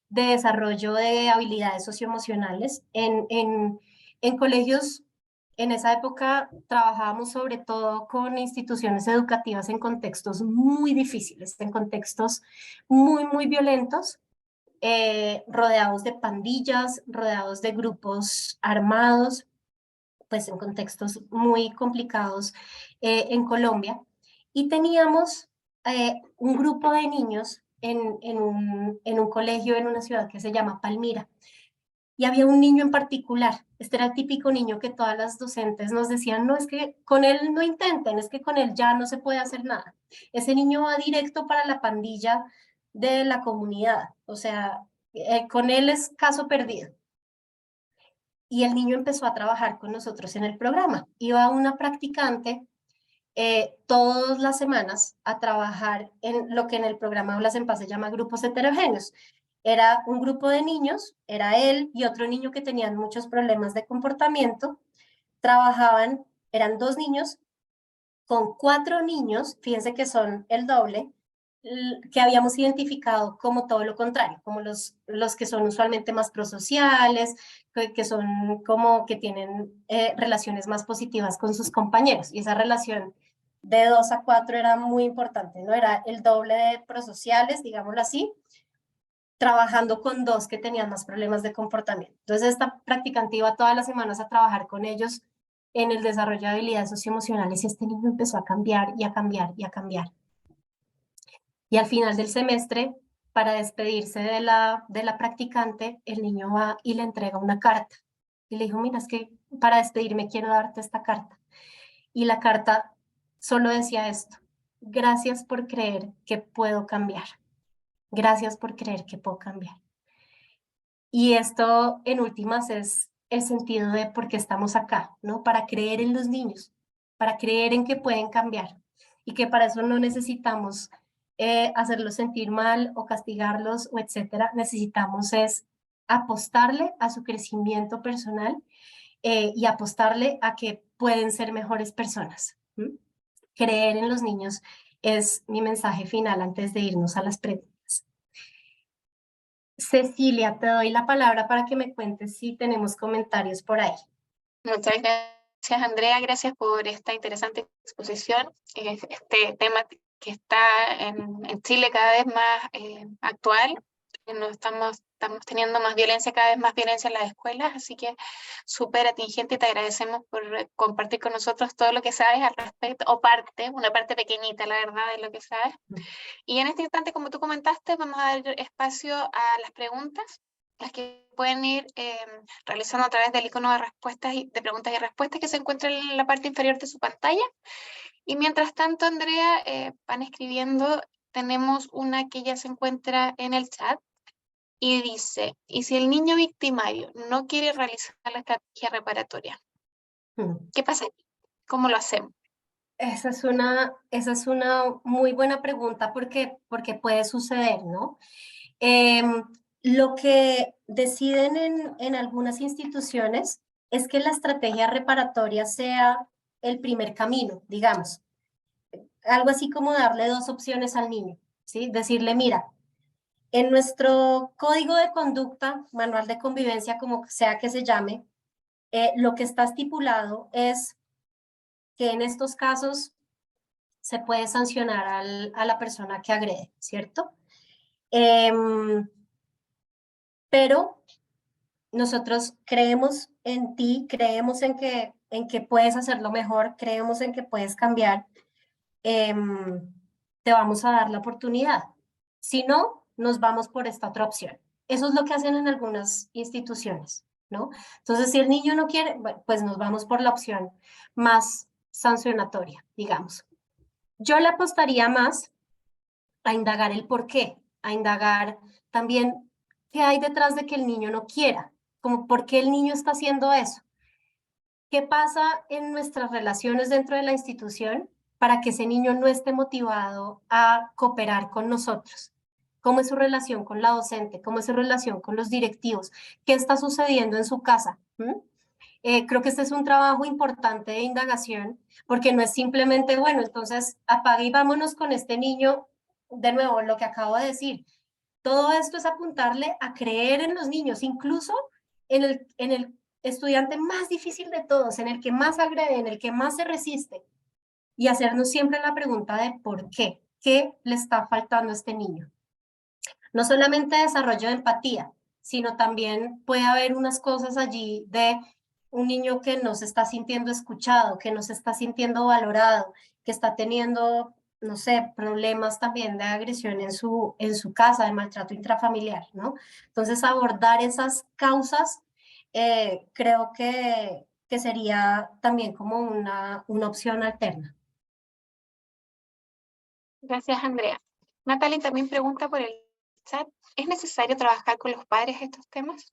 de desarrollo de habilidades socioemocionales en colegios. En esa época trabajábamos sobre todo con instituciones educativas en contextos muy difíciles, en contextos muy violentos, rodeados de pandillas, rodeados de grupos armados, pues en contextos muy complicados en Colombia. Y teníamos un grupo de niños en un colegio en una ciudad que se llama Palmira. Y había un niño en particular, este era el típico niño que todas las docentes nos decían, no, es que con él no intenten, es que con él ya no se puede hacer nada. Ese niño va directo para la pandilla de la comunidad, o sea, con él es caso perdido. Y el niño empezó a trabajar con nosotros en el programa. Iba una practicante todas las semanas a trabajar en lo que en el programa Aulas en Paz se llama grupos heterogéneos. Era un grupo de niños, era él y otro niño que tenían muchos problemas de comportamiento. Trabajaban, eran 2 niños con 4 niños, fíjense que son el doble, que habíamos identificado como todo lo contrario, como los que son usualmente más prosociales, que son como que tienen relaciones más positivas con sus compañeros. Y esa relación de 2 a 4 era muy importante, ¿no? Era el doble de prosociales, digámoslo así, trabajando con 2 que tenían más problemas de comportamiento. Entonces esta practicante iba todas las semanas a trabajar con ellos en el desarrollo de habilidades socioemocionales y este niño empezó a cambiar y a cambiar y a cambiar. Y al final del semestre, para despedirse de la practicante, el niño va y le entrega una carta. Y le dijo, mira, es que para despedirme quiero darte esta carta. Y la carta solo decía esto: gracias por creer que puedo cambiar. Gracias por creer que puedo cambiar. Y esto, en últimas, es el sentido de por qué estamos acá, ¿no? Para creer en los niños, para creer en que pueden cambiar y que para eso no necesitamos hacerlos sentir mal o castigarlos o etcétera. Necesitamos es apostarle a su crecimiento personal y apostarle a que pueden ser mejores personas. ¿Mm? Creer en los niños es mi mensaje final antes de irnos a las preguntas. Cecilia, te doy la palabra para que me cuentes si tenemos comentarios por ahí. Muchas gracias, Andrea. Gracias por esta interesante exposición. Este tema que está en Chile cada vez más actual. Estamos teniendo más violencia, cada vez más violencia en las escuelas, así que súper atingente y te agradecemos por compartir con nosotros todo lo que sabes al respecto, o una parte pequeñita, la verdad, de lo que sabes. Y en este instante, como tú comentaste, vamos a dar espacio a las preguntas, las que pueden ir realizando a través del icono de respuestas de preguntas y respuestas que se encuentra en la parte inferior de su pantalla. Y mientras tanto, Andrea, van escribiendo. Tenemos una que ya se encuentra en el chat y dice, ¿y si el niño victimario no quiere realizar la estrategia reparatoria? ¿Qué pasa aquí? ¿Cómo lo hacemos? Esa es una muy buena pregunta porque puede suceder, ¿no? Lo que deciden en algunas instituciones es que la estrategia reparatoria sea el primer camino, digamos. Algo así como darle 2 opciones al niño, ¿sí? Decirle, mira, en nuestro código de conducta, manual de convivencia, como sea que se llame, lo que está estipulado es que en estos casos se puede sancionar a la persona que agrede, ¿cierto? Pero nosotros creemos en ti, creemos en que puedes hacerlo mejor, creemos en que puedes cambiar, te vamos a dar la oportunidad. Si no, nos vamos por esta otra opción. Eso es lo que hacen en algunas instituciones, ¿no? Entonces, si el niño no quiere, bueno, pues nos vamos por la opción más sancionatoria, digamos. Yo le apostaría más a indagar el por qué, a indagar también qué hay detrás de que el niño no quiera, como por qué el niño está haciendo eso. ¿Qué pasa en nuestras relaciones dentro de la institución para que ese niño no esté motivado a cooperar con nosotros? ¿Cómo es su relación con la docente? ¿Cómo es su relación con los directivos? ¿Qué está sucediendo en su casa? Creo que este es un trabajo importante de indagación, porque no es simplemente, bueno, entonces apague y vámonos con este niño. De nuevo, lo que acabo de decir, todo esto es apuntarle a creer en los niños, incluso en el estudiante más difícil de todos, en el que más agrede, en el que más se resiste, y hacernos siempre la pregunta de por qué le está faltando a este niño. No solamente desarrollo de empatía, sino también puede haber unas cosas allí de un niño que no se está sintiendo escuchado, que no se está sintiendo valorado, que está teniendo, no sé, problemas también de agresión en su casa, de maltrato intrafamiliar, ¿no? Entonces, abordar esas causas creo que sería también como una opción alterna. Gracias, Andrea. Natalie también pregunta por el chat, ¿es necesario trabajar con los padres estos temas?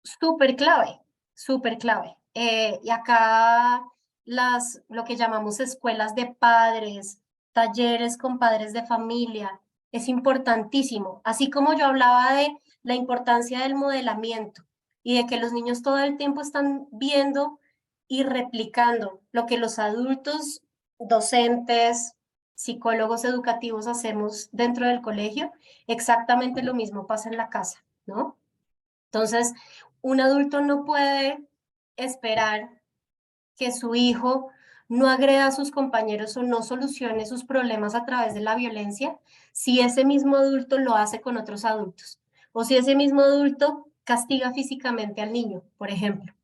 Súper clave, súper clave. Y acá lo que llamamos escuelas de padres, talleres con padres de familia, es importantísimo. Así como yo hablaba de la importancia del modelamiento y de que los niños todo el tiempo están viendo y replicando lo que los adultos, docentes, psicólogos educativos hacemos dentro del colegio, exactamente lo mismo pasa en la casa, ¿no? Entonces, un adulto no puede esperar que su hijo no agreda a sus compañeros o no solucione sus problemas a través de la violencia si ese mismo adulto lo hace con otros adultos o si ese mismo adulto castiga físicamente al niño, por ejemplo.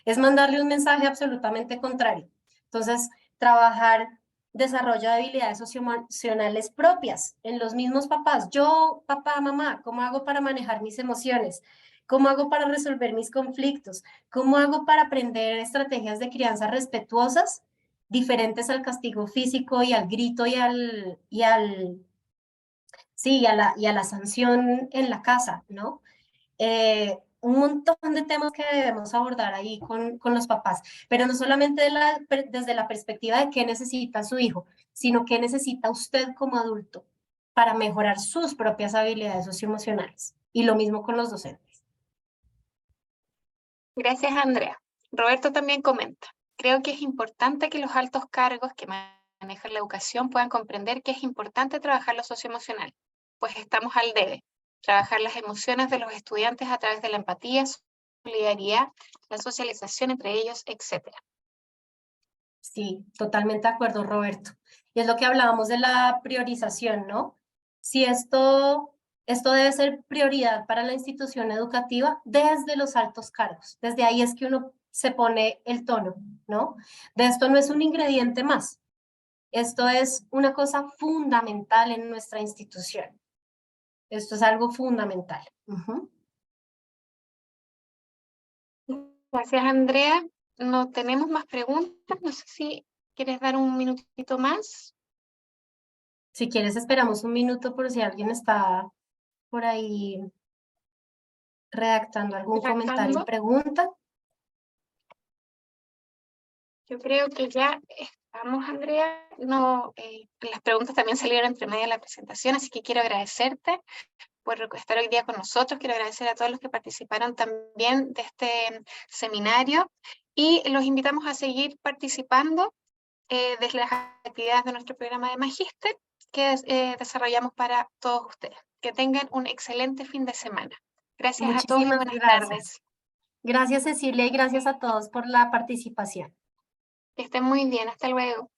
Es mandarle un mensaje absolutamente contrario. Entonces, trabajar desarrollo de habilidades socioemocionales propias en los mismos papás. Yo, papá, mamá, ¿cómo hago para manejar mis emociones? ¿Cómo hago para resolver mis conflictos? ¿Cómo hago para aprender estrategias de crianza respetuosas, diferentes al castigo físico y al grito sí, y a la sanción en la casa, ¿no? Un montón de temas que debemos abordar ahí con los papás, pero no solamente desde la perspectiva de qué necesita su hijo, sino qué necesita usted como adulto para mejorar sus propias habilidades socioemocionales. Y lo mismo con los docentes. Gracias, Andrea. Roberto también comenta, creo que es importante que los altos cargos que manejan la educación puedan comprender que es importante trabajar lo socioemocional, pues estamos al debe, trabajar las emociones de los estudiantes a través de la empatía, solidaridad, la socialización entre ellos, etc. Sí, totalmente de acuerdo, Roberto. Y es lo que hablábamos de la priorización, ¿no? Si esto debe ser prioridad para la institución educativa desde los altos cargos. Desde ahí es que uno se pone el tono, ¿no? De esto no es un ingrediente más. Esto es una cosa fundamental en nuestra institución. Esto es algo fundamental. Gracias, Andrea. No tenemos más preguntas. No sé si quieres dar un minutito más. Si quieres, esperamos un minuto por si alguien está por ahí redactando algún comentario o pregunta. Yo creo que ya estamos, Andrea. No, las preguntas también salieron entre medio de la presentación, así que quiero agradecerte por estar hoy día con nosotros. Quiero agradecer a todos los que participaron también de este seminario y los invitamos a seguir participando desde las actividades de nuestro programa de Magíster que desarrollamos para todos ustedes. Que tengan un excelente fin de semana. Gracias a todos y buenas tardes. Gracias, Cecilia, y gracias a todos por la participación. Que estén muy bien. Hasta luego.